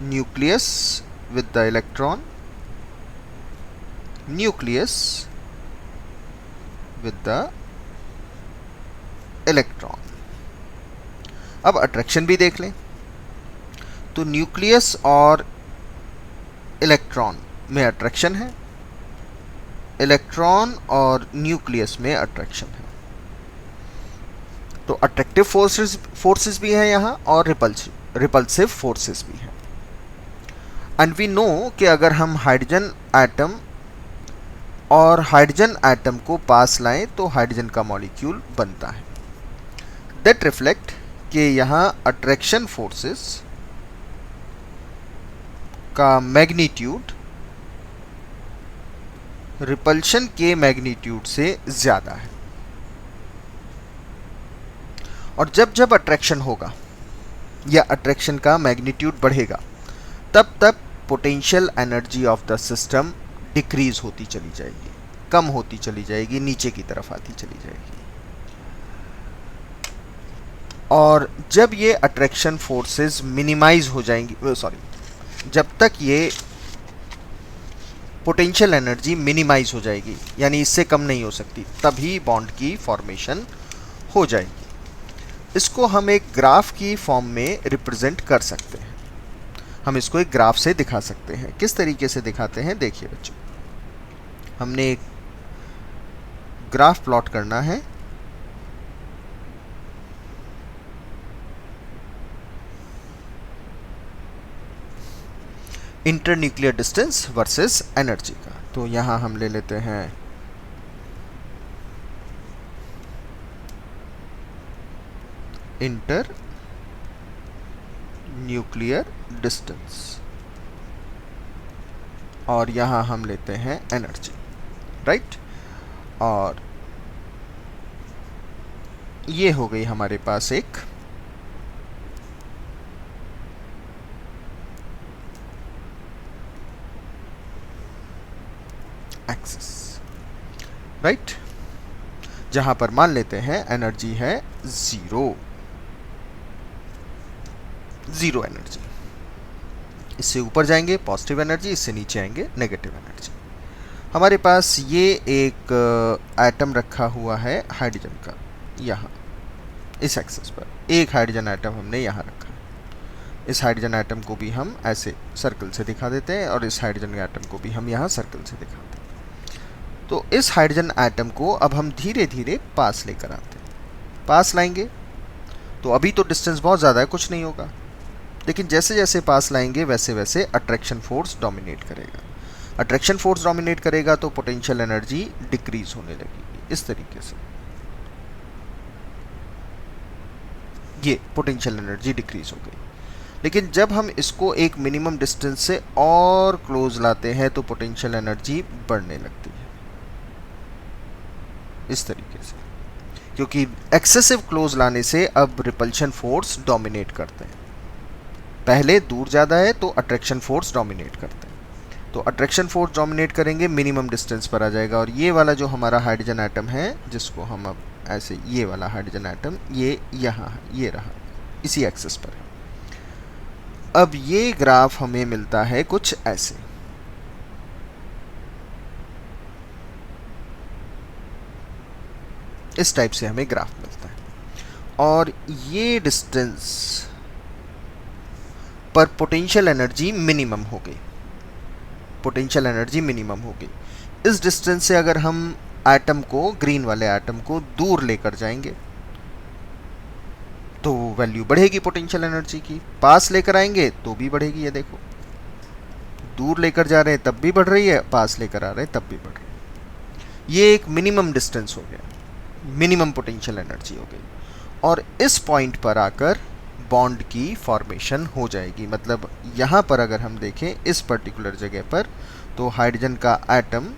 nucleus with the electron, nucleus with the electron. अब अट्रैक्शन भी देख लें। तो न्यूक्लियस और इलेक्ट्रॉन में अट्रैक्शन है, इलेक्ट्रॉन और न्यूक्लियस में अट्रैक्शन है। तो अट्रैक्टिव फोर्सेस भी हैं यहाँ और रिपल्सिव फोर्सेस भी हैं। एंड वी नो कि अगर हम हाइड्रोजन एटम और हाइड्रोजन एटम को पास लाएं तो हाइड्रोजन का मॉलिक्यूल बनता है। दैट रिफ्लेक्ट कि यहाँ अट्रैक्शन फोर्सेस का मैग्नीट्यूड रिपल्शन के मैग्नीट्यूड से ज़्यादा है। और जब जब अट्रैक्शन होगा या अट्रैक्शन का मैग्नीट्यूड बढ़ेगा तब तब potential energy of the system decrease होती चली जाएगी, कम होती चली जाएगी, नीचे की तरफ आती चली जाएगी। और जब ये अट्रैक्शन फोर्सेस मिनिमाइज हो जाएंगी, जब तक ये पोटेंशियल एनर्जी मिनिमाइज हो जाएगी यानी इससे कम नहीं हो सकती, तभी बॉन्ड की फॉर्मेशन हो जाएगी। इसको हम एक ग्राफ की फॉर्म में रिप्रेजेंट कर सकते हैं। हम इसको एक ग्राफ से दिखा सकते हैं। किस तरीके से दिखाते हैं, देखिए बच्चों, हमने एक ग्राफ प्लॉट करना है। इंटरन्यूक्लियर डिस्टेंस वर्सेस एनर्जी का। तो यहां हम ले लेते हैं इंटर न्यूक्लियर डिस्टेंस और यहां हम लेते हैं एनर्जी, राइट। और ये हो गई हमारे पास एक एक्सिस, राइट, जहां पर मान लेते हैं एनर्जी है जीरो एनर्जी। इससे ऊपर जाएंगे पॉजिटिव एनर्जी, इससे नीचे आएंगे नेगेटिव एनर्जी। हमारे पास ये एक एटम रखा हुआ है हाइड्रोजन का, यहाँ इस एक्सिस पर एक हाइड्रोजन एटम हमने यहाँ रखा है। इस हाइड्रोजन एटम को भी हम ऐसे सर्कल से दिखा देते हैं और इस हाइड्रोजन एटम को भी हम यहाँ सर्कल से दिखाते हैं। तो इस हाइड्रोजन एटम को अब हम धीरे धीरे पास लेकर आते हैं। पास लाएंगे तो अभी तो डिस्टेंस बहुत ज़्यादा है, कुछ नहीं होगा, लेकिन जैसे जैसे पास लाएंगे वैसे वैसे अट्रैक्शन फोर्स डोमिनेट करेगा। अट्रैक्शन फोर्स डोमिनेट करेगा तो पोटेंशियल एनर्जी डिक्रीज होने लगेगी। इस तरीके से ये पोटेंशियल एनर्जी डिक्रीज हो गई। लेकिन जब हम इसको एक मिनिमम डिस्टेंस से और क्लोज लाते हैं तो पोटेंशियल एनर्जी बढ़ने लगती है, इस तरीके से, क्योंकि एक्सेसिव क्लोज लाने से अब रिपल्शन फोर्स डोमिनेट करते हैं। पहले दूर ज़्यादा है तो अट्रैक्शन फोर्स डोमिनेट करते हैं, तो अट्रैक्शन फोर्स डोमिनेट करेंगे, मिनिमम डिस्टेंस पर आ जाएगा। और ये वाला जो हमारा हाइड्रोजन एटम है, जिसको हम अब ऐसे, ये वाला हाइड्रोजन एटम ये यहाँ है, ये रहा, इसी एक्सिस पर है। अब ये ग्राफ हमें मिलता है कुछ ऐसे। इस टाइप से हमें ग्राफ मिलता है और ये डिस्टेंस पर पोटेंशियल एनर्जी मिनिमम हो गई। पोटेंशियल एनर्जी मिनिमम हो गई। इस डिस्टेंस से अगर हम एटम को, ग्रीन वाले एटम को दूर लेकर जाएंगे तो वैल्यू बढ़ेगी पोटेंशियल एनर्जी की। पास लेकर आएंगे तो भी बढ़ेगी। ये देखो, दूर लेकर जा रहे हैं तब भी बढ़ रही है, पास लेकर आ रहे हैं तब भी बढ़ रही है। ये एक मिनिमम डिस्टेंस हो गया, मिनिमम पोटेंशियल एनर्जी हो गई। और इस पॉइंट पर आकर बॉन्ड की फॉर्मेशन हो जाएगी। मतलब यहाँ पर अगर हम देखें इस पर्टिकुलर जगह पर, तो हाइड्रोजन का एटम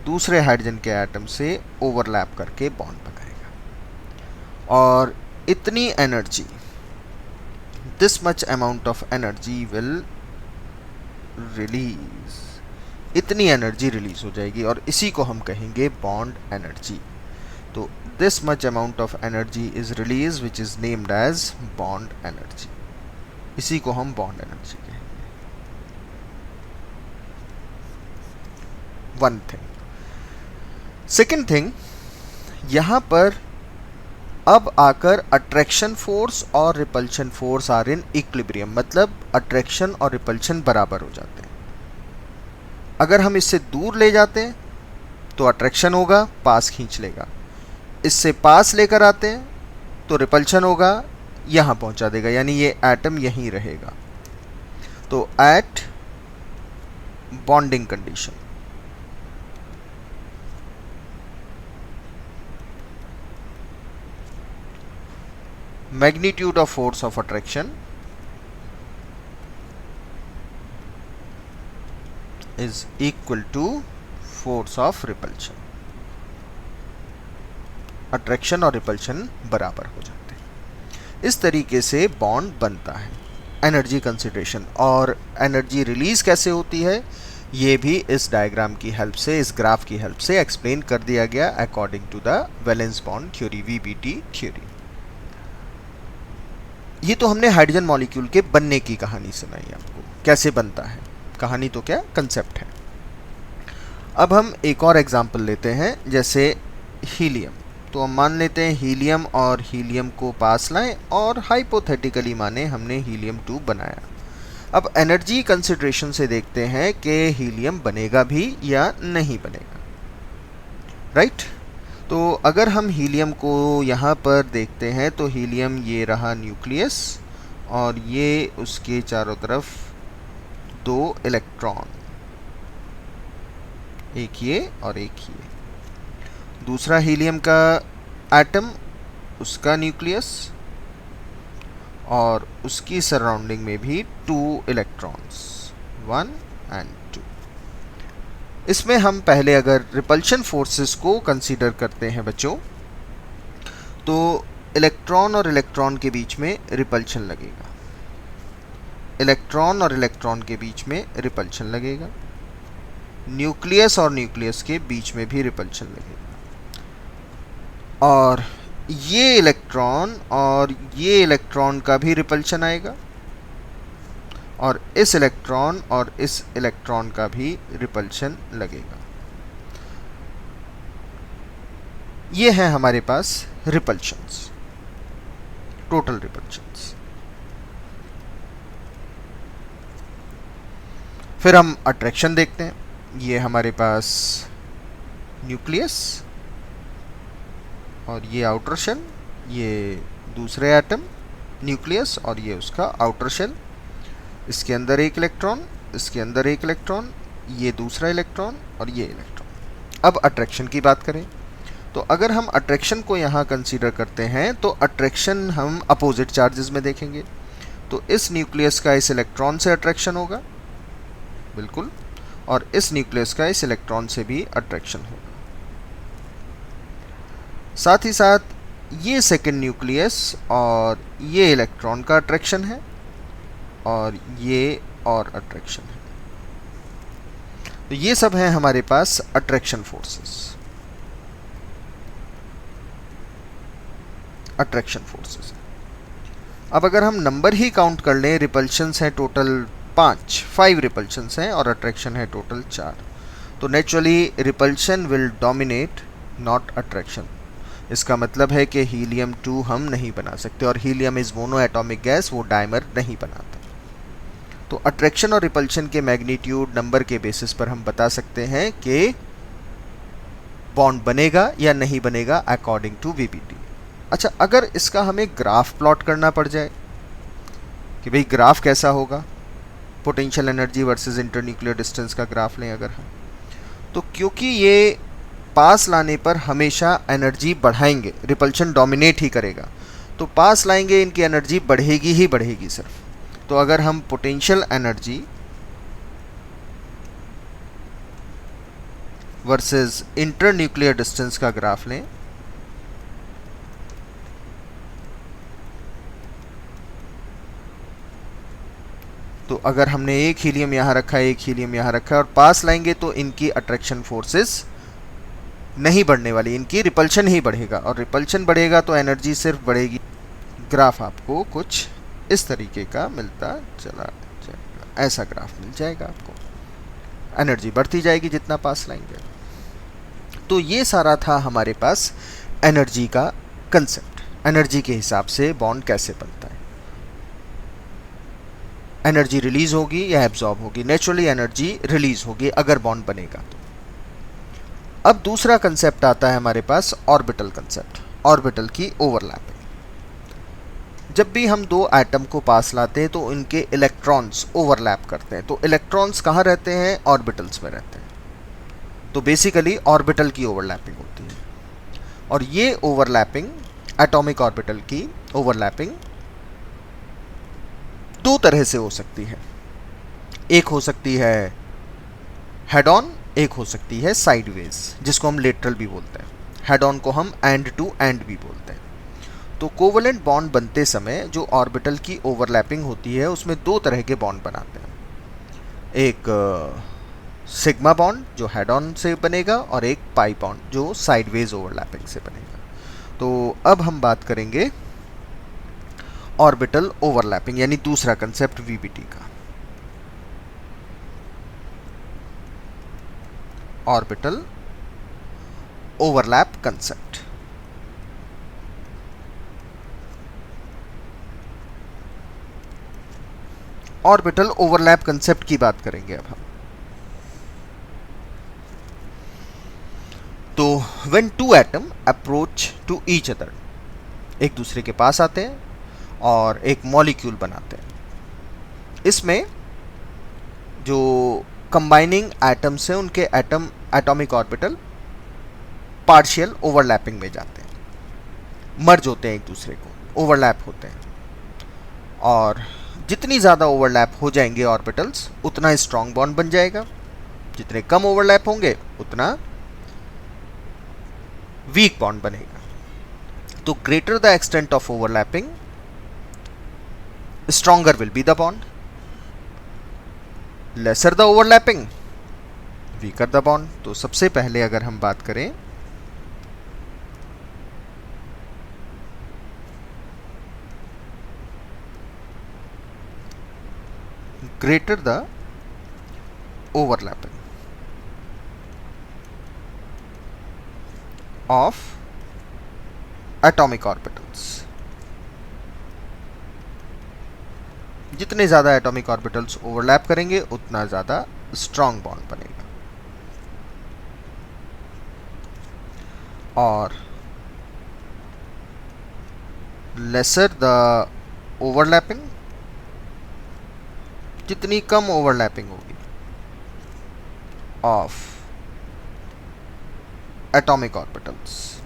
दूसरे हाइड्रोजन के एटम से ओवरलैप करके बॉन्ड बनाएगा और इतनी energy, this much amount of energy will release, इतनी एनर्जी रिलीज हो जाएगी और इसी को हम कहेंगे बॉन्ड एनर्जी। तो this much amount of energy is release which is named as bond energy. इसी को हम बॉन्ड एनर्जी कहेंगे। One thing. सेकेंड थिंग, यहां पर अब आकर अट्रैक्शन फोर्स और repulsion force are in equilibrium, मतलब अट्रैक्शन और रिपल्शन बराबर हो जाते हैं। अगर हम इससे दूर ले जाते हैं तो अट्रैक्शन होगा, पास खींच लेगा। इससे पास लेकर आते हैं तो रिपल्शन होगा, यहां पहुंचा देगा, यानी ये एटम यहीं रहेगा। तो at bonding condition, magnitude of force of attraction is equal to force of repulsion। Attraction और रिपल्शन बराबर हो जाते हैं। इस तरीके से बॉन्ड बनता है। एनर्जी कंसिडरेशन और एनर्जी रिलीज कैसे होती है ये भी इस डायग्राम की हेल्प से, इस ग्राफ की हेल्प से एक्सप्लेन कर दिया गया according to the valence bond theory, VBT theory. ये तो हमने हाइड्रोजन मॉलिक्यूल के बनने की कहानी सुनाई आपको, कैसे बनता है। कहानी तो क्या, कंसेप्ट है। अब हम एक और एग्जांपल लेते हैं, जैसे हीलियम। तो हम मान लेते हैं हीलियम और हीलियम को पास लाएं और हाइपोथेटिकली माने हमने हीलियम 2 बनाया। अब एनर्जी कंसिडरेशन से देखते हैं कि हीलियम बनेगा भी या नहीं बनेगा, राइट। तो अगर हम हीलियम को यहाँ पर देखते हैं तो हीलियम ये रहा न्यूक्लियस और ये उसके चारों तरफ 2 इलेक्ट्रॉन, एक ये और एक ये। दूसरा हीलियम का एटम, उसका न्यूक्लियस और उसकी सराउंडिंग में भी 2 इलेक्ट्रॉन्स, 1 एंड 2। इसमें हम पहले अगर रिपल्शन फोर्सेस को कंसीडर करते हैं बच्चों, तो इलेक्ट्रॉन और इलेक्ट्रॉन के बीच में रिपल्शन लगेगा। इलेक्ट्रॉन और इलेक्ट्रॉन के बीच में रिपल्शन लगेगा। न्यूक्लियस और न्यूक्लियस के बीच में भी रिपल्शन लगेगा। और ये इलेक्ट्रॉन और ये इलेक्ट्रॉन का भी रिपल्शन आएगा और इस इलेक्ट्रॉन और इस इलेक्ट्रॉन का भी रिपल्शन लगेगा। ये हैं हमारे पास रिपल्शंस, टोटल रिपल्शंस। फिर हम अट्रैक्शन देखते हैं। ये हमारे पास न्यूक्लियस और ये आउटर शेल, ये दूसरे एटम न्यूक्लियस और ये उसका आउटर शेल। इसके अंदर एक इलेक्ट्रॉन, इसके अंदर एक इलेक्ट्रॉन, ये दूसरा इलेक्ट्रॉन और ये इलेक्ट्रॉन। अब अट्रैक्शन की बात करें तो अगर हम अट्रैक्शन को यहाँ कंसीडर करते हैं तो अट्रैक्शन हम अपोजिट चार्जेस में देखेंगे। तो इस न्यूक्लियस का इस इलेक्ट्रॉन से अट्रैक्शन होगा, बिल्कुल, और इस न्यूक्लियस का इस इलेक्ट्रॉन से भी अट्रैक्शन होगा। साथ ही साथ ये सेकेंड न्यूक्लियस और ये इलेक्ट्रॉन का अट्रैक्शन है और ये और अट्रैक्शन है। तो ये सब हैं हमारे पास अट्रैक्शन फोर्सेस। अट्रैक्शन फोर्सेस अब अगर हम नंबर ही काउंट कर लें, रिपल्शंस हैं टोटल 5 रिपल्शंस हैं और अट्रैक्शन है टोटल 4, तो naturally repulsion will dominate not attraction. इसका मतलब है कि हीलियम 2 हम नहीं बना सकते, और helium is mono atomic gas, वो डायमर नहीं बनाता। तो अट्रैक्शन और रिपल्शन के मैग्नीट्यूड नंबर के बेसिस पर हम बता सकते हैं कि बॉन्ड बनेगा या नहीं बनेगा अकॉर्डिंग टू वीबीटी। अच्छा, अगर इसका हमें ग्राफ प्लॉट करना पड़ जाए कि भाई ग्राफ कैसा होगा, potential energy versus internuclear distance का ग्राफ लें अगर हम, तो क्योंकि ये पास लाने पर हमेशा एनर्जी बढ़ाएंगे, रिपल्शन डोमिनेट ही करेगा, तो पास लाएंगे इनकी एनर्जी बढ़ेगी ही बढ़ेगी सिर्फ। तो अगर हम potential energy versus internuclear distance का ग्राफ लें, तो अगर हमने एक हीलियम यहाँ रखा है, एक हीलियम यहाँ रखा है, और पास लाएंगे तो इनकी अट्रैक्शन फोर्सेस नहीं बढ़ने वाली, इनकी रिपल्शन ही बढ़ेगा, और रिपल्शन बढ़ेगा तो एनर्जी सिर्फ बढ़ेगी। ग्राफ आपको कुछ इस तरीके का मिलता चला जाएगा, ऐसा ग्राफ मिल जाएगा आपको, एनर्जी बढ़ती जाएगी जितना पास लाएंगे। तो ये सारा था हमारे पास एनर्जी का कंसेप्ट, एनर्जी के हिसाब से बॉन्ड कैसे बनता है, एनर्जी रिलीज होगी या एब्जॉर्ब होगी। नेचुरली एनर्जी रिलीज होगी अगर बॉन्ड बनेगा तो। अब दूसरा कंसेप्ट आता है हमारे पास ऑर्बिटल कंसेप्ट, ऑर्बिटल की ओवरलैपिंग। जब भी हम दो एटम को पास लाते हैं तो उनके इलेक्ट्रॉन्स ओवरलैप करते हैं। तो इलेक्ट्रॉन्स कहाँ रहते हैं? ऑर्बिटल्स में रहते हैं। तो बेसिकली ऑर्बिटल की ओवरलैपिंग होती है, और ये ओवरलैपिंग, एटॉमिक ऑर्बिटल की ओवरलैपिंग दो तरह से हो सकती है। एक हो सकती है हेड ऑन, एक हो सकती है साइडवेज, जिसको हम लेटरल भी बोलते हैं। हेड ऑन को हम एंड टू एंड भी बोलते हैं। तो कोवलेंट बॉन्ड बनते समय जो ऑर्बिटल की ओवरलैपिंग होती है उसमें दो तरह के बॉन्ड बनाते हैं, एक सिग्मा बॉन्ड जो हेड ऑन से बनेगा और एक पाई बॉन्ड जो साइडवेज ओवरलैपिंग से बनेगा। तो अब हम बात करेंगे ऑर्बिटल ओवरलैपिंग, यानी दूसरा कंसेप्ट वीबीटी का, orbital overlap concept. Orbital overlap concept की बात करेंगे अब हम। तो when two atom approach to each other, एक दूसरे के पास आते हैं और एक मॉलिक्यूल बनाते हैं। इसमें जो कंबाइनिंग एटम्स हैं उनके एटॉमिक ऑर्बिटल पार्शियल ओवरलैपिंग में जाते हैं, मर्ज होते हैं एक दूसरे को, ओवरलैप होते हैं। और जितनी ज़्यादा ओवरलैप हो जाएंगे ऑर्बिटल्स उतना स्ट्रॉन्ग बॉन्ड बन जाएगा, जितने कम ओवरलैप होंगे उतना वीक बॉन्ड बनेगा। तो greater the extent of overlapping, stronger will be the bond, lesser the overlapping, weaker the bond. तो सबसे पहले अगर हम बात करें greater the overlapping of atomic orbitals, जितने ज़्यादा एटॉमिक ऑर्बिटल्स ओवरलैप करेंगे उतना ज़्यादा स्ट्रॉन्ग बॉन्ड बनेगा। और लेसर द ओवरलैपिंग, जितनी कम ओवरलैपिंग होगी of atomic orbitals,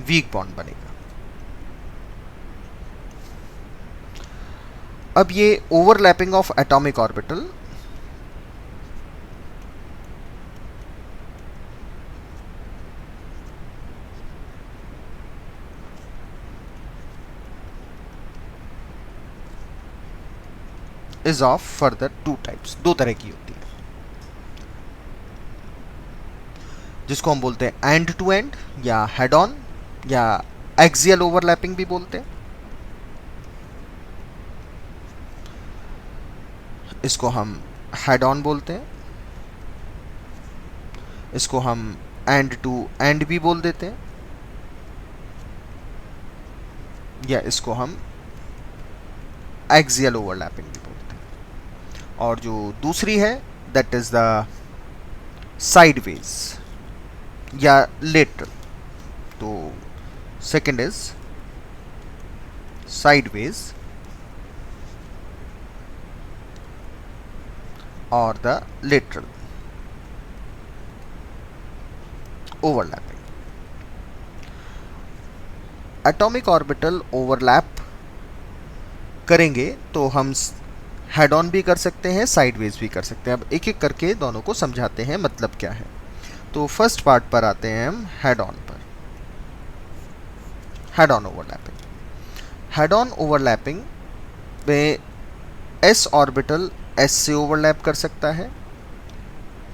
weak bond बनेगा। अब ये overlapping of atomic orbital is of further two types, दो तरह की होती है, जिसको हम बोलते हैं एंड टू एंड या हेड ऑन, या एक्सियल ओवरलैपिंग भी बोलते हैं। इसको हम हेड ऑन बोलते हैं। इसको हम एंड टू एंड भी बोल देते हैं, या इसको हम एक्सियल ओवरलैपिंग भी बोलते हैं। और जो दूसरी है दैट इज द साइडवेज या लेटरल। तो सेकंड इज साइडवेज और the lateral overlapping. Atomic orbital overlap करेंगे तो हम हेड ऑन भी कर सकते हैं, साइडवेज भी कर सकते हैं। अब एक एक करके दोनों को समझाते हैं मतलब क्या है। तो फर्स्ट पार्ट पर आते हैं हम हेड ऑन पर। Head on overlapping. Head on overlapping में एस ऑर्बिटल एस से ओवरलैप कर सकता है,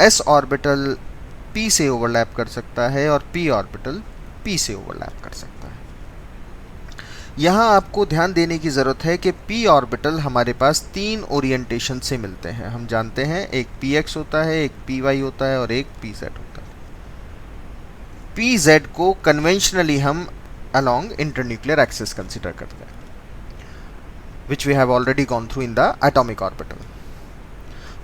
एस ऑर्बिटल पी से ओवरलैप कर सकता है और पी ऑर्बिटल पी से ओवरलैप कर सकता है। यहाँ आपको ध्यान देने की ज़रूरत है कि p ऑर्बिटल हमारे पास तीन ओरिएंटेशन से मिलते हैं। हम जानते हैं एक px होता है, एक py होता है और एक pz होता है। pz को कन्वेंशनली हम अलोंग इंटरन्यूक्लियर एक्सिस कंसिडर करते हैं, which we have already gone through in the atomic orbital.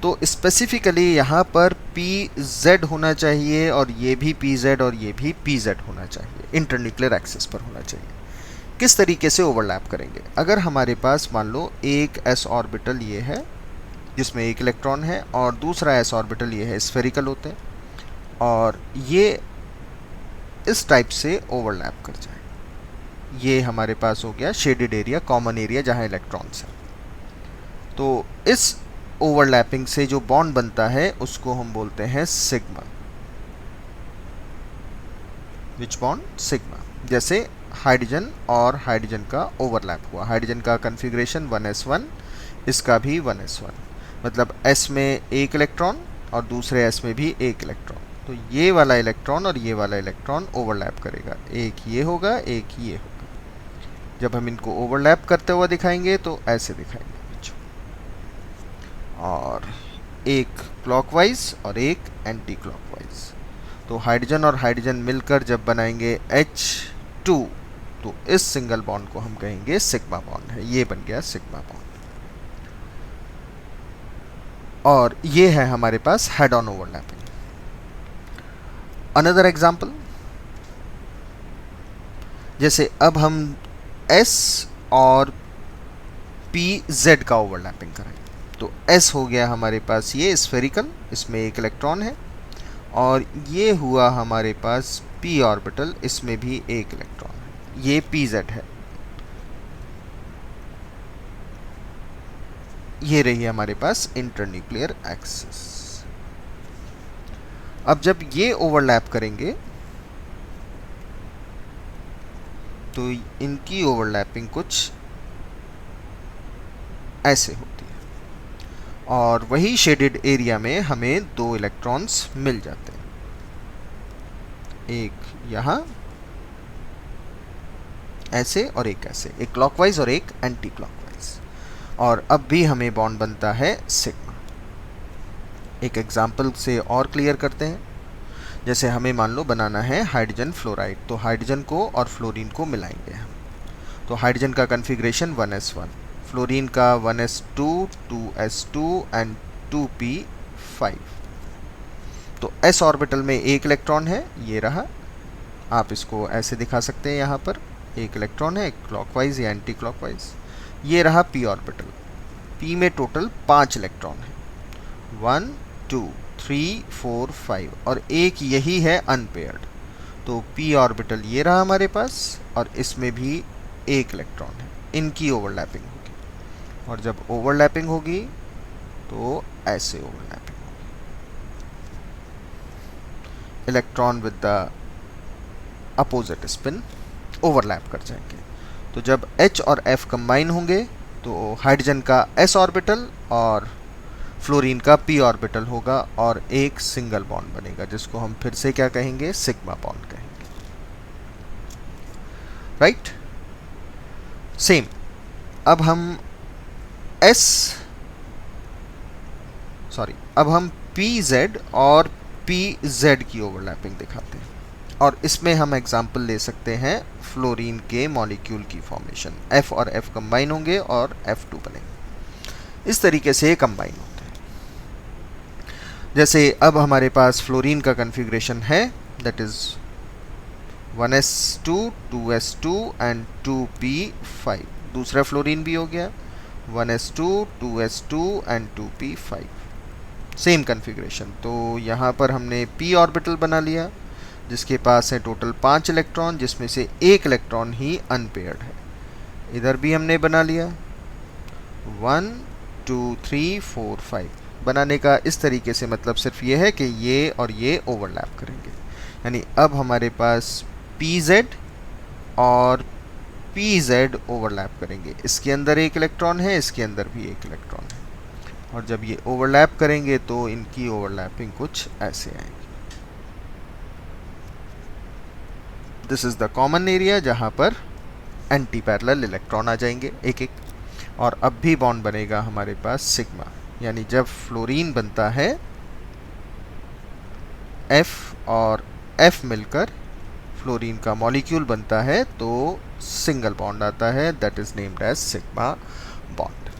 तो स्पेसिफिकली यहाँ पर pz होना चाहिए और ये भी pz और ये भी pz होना चाहिए, इंटरन्यूक्लियर एक्सिस पर होना चाहिए। किस तरीके से ओवरलैप करेंगे? अगर हमारे पास मान लो एक s ऑर्बिटल ये है जिसमें एक इलेक्ट्रॉन है और दूसरा s ऑर्बिटल ये है, स्फेरिकल होते हैं, और ये इस टाइप से ओवरलैप कर जाए। ये हमारे पास हो गया शेडेड एरिया, कॉमन एरिया जहाँ इलेक्ट्रॉन्स हैं। तो इस ओवरलैपिंग से जो बॉन्ड बनता है उसको हम बोलते हैं सिग्मा। विच बॉन्ड? सिग्मा। जैसे हाइड्रोजन और हाइड्रोजन का ओवरलैप हुआ, हाइड्रोजन का कन्फिग्रेशन 1s1, इसका भी 1s1, मतलब s में एक इलेक्ट्रॉन और दूसरे s में भी एक इलेक्ट्रॉन। तो ये वाला इलेक्ट्रॉन और ये वाला इलेक्ट्रॉन ओवरलैप करेगा, एक ये होगा एक ये होगा। जब हम इनको ओवरलैप करते हुए दिखाएंगे तो ऐसे दिखाएंगे, और एक क्लॉकवाइज और एक एंटी क्लॉकवाइज। तो हाइड्रोजन और हाइड्रोजन मिलकर जब बनाएंगे H2, तो इस सिंगल बॉन्ड को हम कहेंगे सिग्मा बॉन्ड है। ये बन गया सिग्मा बॉन्ड। और ये है हमारे पास head on overlapping. Another example, जैसे अब हम S और PZ का ओवरलैपिंग करें तो S हो गया हमारे पास ये स्फेरिकल, इसमें एक इलेक्ट्रॉन है, और ये हुआ हमारे पास p ऑर्बिटल, इसमें भी एक इलेक्ट्रॉन है, ये pz है। ये रही हमारे पास इंटरन्यूक्लियर एक्सिस। अब जब ये ओवरलैप करेंगे तो इनकी ओवरलैपिंग कुछ ऐसे होती है, और वही शेडेड एरिया में हमें दो इलेक्ट्रॉन्स मिल जाते हैं, एक यहाँ ऐसे और एक ऐसे, एक क्लॉकवाइज और एक एंटी क्लॉकवाइज। और अब भी हमें बॉन्ड बनता है सिग्मा। एक एग्जांपल से और क्लियर करते हैं। जैसे हमें मान लो बनाना है हाइड्रोजन फ्लोराइड, तो हाइड्रोजन को और फ्लोरीन को मिलाएंगे हम। तो हाइड्रोजन का कन्फिग्रेशन 1s1, फ्लोरीन का 1s2, 2s2 एंड 2p5। तो s ऑर्बिटल में एक इलेक्ट्रॉन है, ये रहा। आप इसको ऐसे दिखा सकते हैं, यहाँ पर एक इलेक्ट्रॉन है, क्लॉकवाइज या एंटी क्लॉकवाइज। ये रहा p ऑर्बिटल, p में टोटल 5 इलेक्ट्रॉन है, 1 2 3 4 5, और एक यही है अनपेयर्ड। तो p ऑर्बिटल ये रहा हमारे पास, और इसमें भी एक इलेक्ट्रॉन है। इनकी ओवरलैपिंग होगी, और जब ओवरलैपिंग होगी तो ऐसे ओवरलैपिंग होगी, electron with the opposite spin overlap कर जाएंगे। तो जब H और F कंबाइन होंगे तो हाइड्रोजन का s ऑर्बिटल और फ्लोरीन का p ऑर्बिटल होगा, और एक सिंगल बॉन्ड बनेगा, जिसको हम फिर से क्या कहेंगे? सिग्मा बॉन्ड कहेंगे। राइट। सेम अब हम अब हम PZ और PZ की ओवरलैपिंग दिखाते हैं, और इसमें हम एग्जांपल ले सकते हैं फ्लोरीन के मॉलिक्यूल की फॉर्मेशन। F और F कंबाइन होंगे और F2 बनेंगे। इस तरीके से कंबाइन होते हैं। जैसे अब हमारे पास फ्लोरीन का कन्फिग्रेशन है, that is 1s2 2s2 and 2p5। दूसरा फ्लोरीन भी हो गया 1s2 2s2 and 2p5, same configuration. तो यहाँ पर हमने p ऑर्बिटल बना लिया जिसके पास है टोटल 5 इलेक्ट्रॉन, जिसमें से एक इलेक्ट्रॉन ही अनपेयर्ड है। इधर भी हमने बना लिया 1 2 3 4 5। बनाने का इस तरीके से मतलब सिर्फ ये है कि ये और ये ओवरलैप करेंगे, यानी अब हमारे पास PZ और PZ ओवरलैप करेंगे। इसके अंदर एक इलेक्ट्रॉन है, इसके अंदर भी एक इलेक्ट्रॉन है, और जब ये ओवरलैप करेंगे तो इनकी ओवरलैपिंग कुछ ऐसे आएगी। This is the common area जहां पर एंटी पैरेलल इलेक्ट्रॉन आ जाएंगे एक एक, और अब भी बॉन्ड बनेगा हमारे पास सिग्मा, यानी जब फ्लोरीन बनता है F और F मिलकर फ्लोरीन का मॉलिक्यूल बनता है तो सिंगल बॉन्ड आता है, that is named as sigma bond.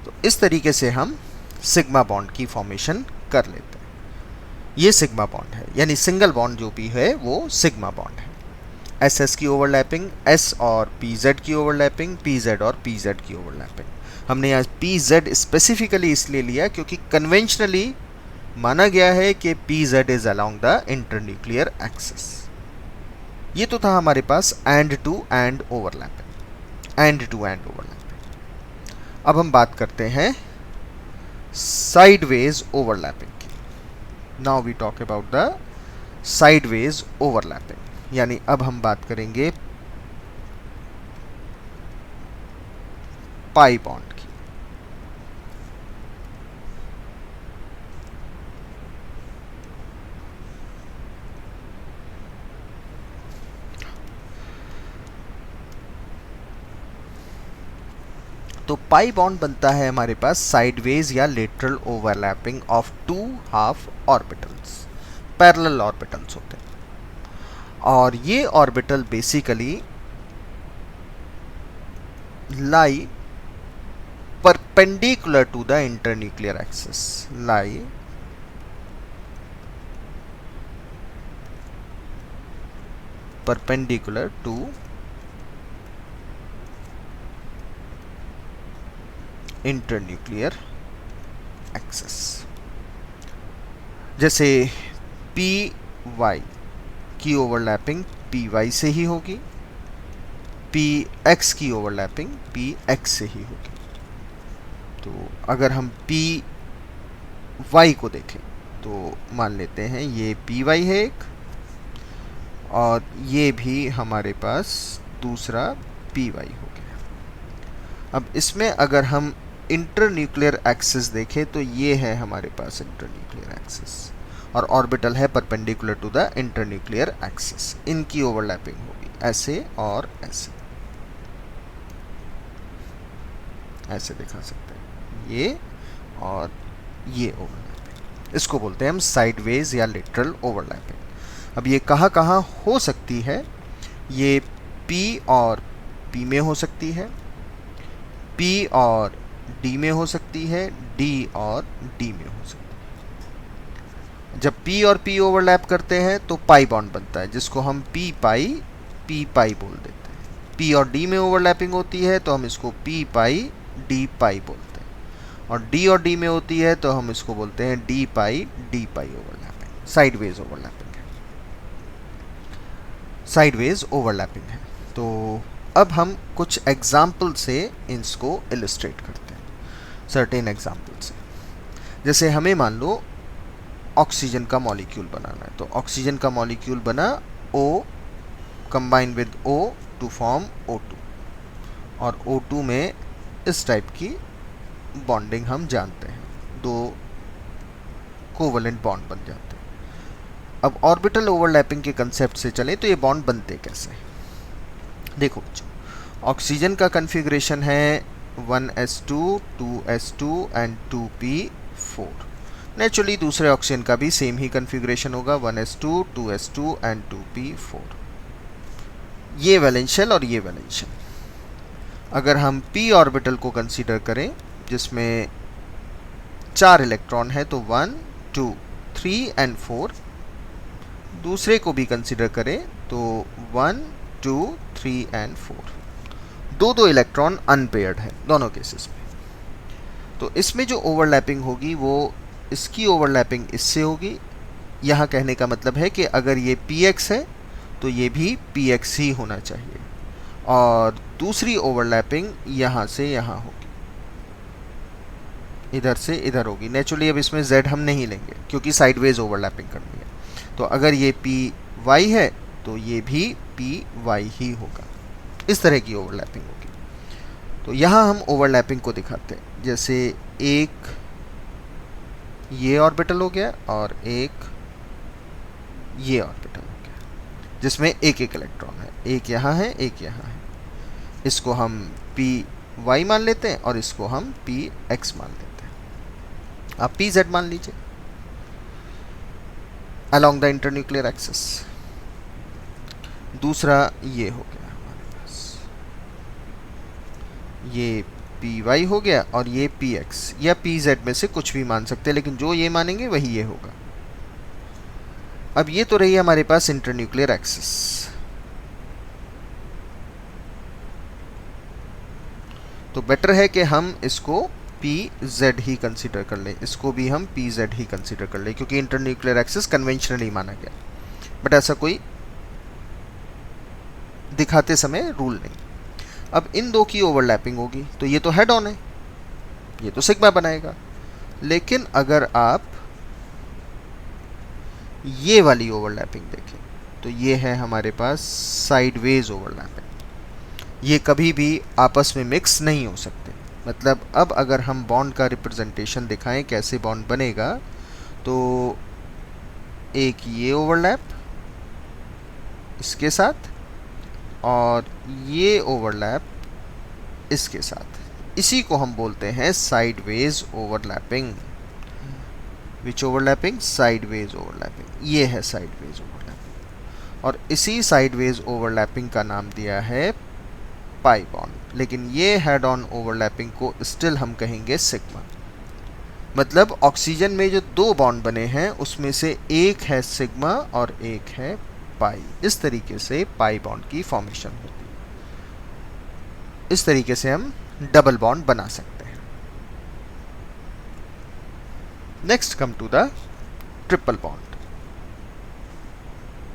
तो इस तरीके से हम सिग्मा बॉन्ड की फॉर्मेशन कर लेते हैं। ये सिग्मा बॉन्ड है, यानी सिंगल बॉन्ड जो भी है वो सिग्मा बॉन्ड है। SS की ओवरलैपिंग, S और PZ की ओवरलैपिंग, PZ और PZ की ओवरलैपिंग। हमने आज PZ स्पेसिफिकली इसलिए लिया क्योंकि कन्वेंशनली माना गया है कि PZ is along the internuclear axis. ये तो था हमारे पास end to end overlapping, end to end overlapping. अब हम बात करते हैं साइडवेज ओवरलैपिंग की। Now we talk about the sideways overlapping, यानी अब हम बात करेंगे पाई बॉन्ड की। तो पाई बॉन्ड बनता है हमारे पास साइडवेज या lateral overlapping of two half orbitals, parallel orbitals होते हैं, और ये orbital basically lie perpendicular to the internuclear axis, lie perpendicular to internuclear axis. जैसे PY की ओवरलैपिंग PY से ही होगी, PX की ओवरलैपिंग PX से ही होगी। तो अगर हम PY को देखें तो मान लेते हैं ये PY है एक, और ये भी हमारे पास दूसरा PY हो गया। अब इसमें अगर हम इंटरन्यूक्लियर एक्सिस देखें तो ये है हमारे पास इंटरन्यूक्लियर एक्सिस, और ऑर्बिटल है perpendicular to the internuclear axis. इनकी ओवरलैपिंग होगी ऐसे और ऐसे, ऐसे दिखा सकते हैं, ये और ये ओवरलैपिंग। इसको बोलते हैं हम साइडवेज या लेटरल ओवरलैपिंग। अब ये कहाँ कहाँ हो सकती है? ये P और P में हो सकती है, P और D में हो सकती है, D और D में हो सकती है। जब P और P ओवरलैप करते हैं तो पाई बॉन्ड बनता है, जिसको हम P पाई बोल देते हैं। P और D में ओवरलैपिंग होती है तो हम इसको P पाई D पाई बोलते हैं, और D और D में होती है तो हम इसको बोलते हैं D पाई ओवरलैपिंग। साइडवेज ओवरलैपिंग है, साइडवेज ओवरलैपिंग है। तो अब हम कुछ एग्जाम्पल से इसको इलस्ट्रेट करते हैं, सर्टेन एग्जाम्पल से। जैसे हमें मान लो ऑक्सीजन का मॉलिक्यूल बनाना है, तो ऑक्सीजन का मॉलिक्यूल बना O combine with O to form O2, और O2 में इस टाइप की बॉन्डिंग हम जानते हैं, दो कोवलेंट बॉन्ड बन जाते हैं। अब ऑर्बिटल ओवरलैपिंग के कंसेप्ट से चलें तो ये बॉन्ड बनते कैसे। देखो बच्चों, ऑक्सीजन का कन्फिग्रेशन है 1s2 2s2 and 2p4। Naturally दूसरे ऑक्सीजन का भी सेम ही कन्फिग्रेशन होगा 1s2 2s2 एंड 2p4। ये वैलेंस शेल और ये वैलेंस शेल। अगर हम p ऑर्बिटल को कंसीडर करें जिसमें 4 इलेक्ट्रॉन है तो 1 2 3 एंड 4, दूसरे को भी कंसीडर करें तो 1 2 3 एंड 4, दो इलेक्ट्रॉन अनपेयर्ड है दोनों केसेस में। तो इसमें जो ओवरलैपिंग होगी वो इसकी ओवरलैपिंग इससे होगी। यहाँ कहने का मतलब है कि अगर ये px है तो ये भी px ही होना चाहिए, और दूसरी ओवरलैपिंग यहाँ से यहाँ होगी, इधर से इधर होगी। नेचुरली अब इसमें z हम नहीं लेंगे क्योंकि साइडवेज ओवरलैपिंग करनी है। तो अगर ये py है तो ये भी py ही होगा। इस तरह की ओवरलैपिंग होगी। तो यहाँ हम ओवरलैपिंग को दिखाते हैं, जैसे एक ये ऑर्बिटल हो गया और एक ये ऑर्बिटल हो गया जिसमें एक एक इलेक्ट्रॉन है, एक यहाँ है एक यहाँ है। इसको हम py मान लेते हैं और इसको हम px मान लेते हैं। आप pz मान लीजिए along द इंटरन्यूक्लियर एक्सिस। दूसरा ये हो गया हमारे पास, ये py हो गया और ये px या pz में से कुछ भी मान सकते हैं, लेकिन जो ये मानेंगे वही ये होगा। अब ये तो रही हमारे पास इंटरन्यूक्लियर एक्सिस। तो बेटर है कि हम इसको pz ही कंसीडर कर लें, इसको भी हम pz ही कंसीडर कर लें क्योंकि इंटरन्यूक्लियर एक्सिस कन्वेंशनली माना गया, बट ऐसा कोई दिखाते समय रूल नहीं। अब इन दो की ओवरलैपिंग होगी तो ये तो हेड ऑन है, ये तो सिग्मा बनाएगा। लेकिन अगर आप ये वाली ओवरलैपिंग देखें तो ये है हमारे पास साइडवेज ओवरलैपिंग। ये कभी भी आपस में मिक्स नहीं हो सकते। मतलब अब अगर हम बॉन्ड का रिप्रेजेंटेशन दिखाएं कैसे बॉन्ड बनेगा, तो एक ये ओवरलैप इसके साथ और ये ओवरलैप इसके साथ, इसी को हम बोलते हैं साइडवेज ओवरलैपिंग। विच ओवरलैपिंग? Sideways overlapping. ये है साइडवेज ओवरलैपिंग, और इसी साइडवेज ओवरलैपिंग का नाम दिया है पाई बॉन्ड। लेकिन ये हेड ऑन ओवरलैपिंग को स्टिल हम कहेंगे सिग्मा। मतलब ऑक्सीजन में जो दो बॉन्ड बने हैं उसमें से एक है सिग्मा और एक है पाई। इस तरीके से पाई बॉन्ड की फॉर्मेशन होती है। इस तरीके से हम डबल बॉन्ड बना सकते हैं। Next come to the triple bond.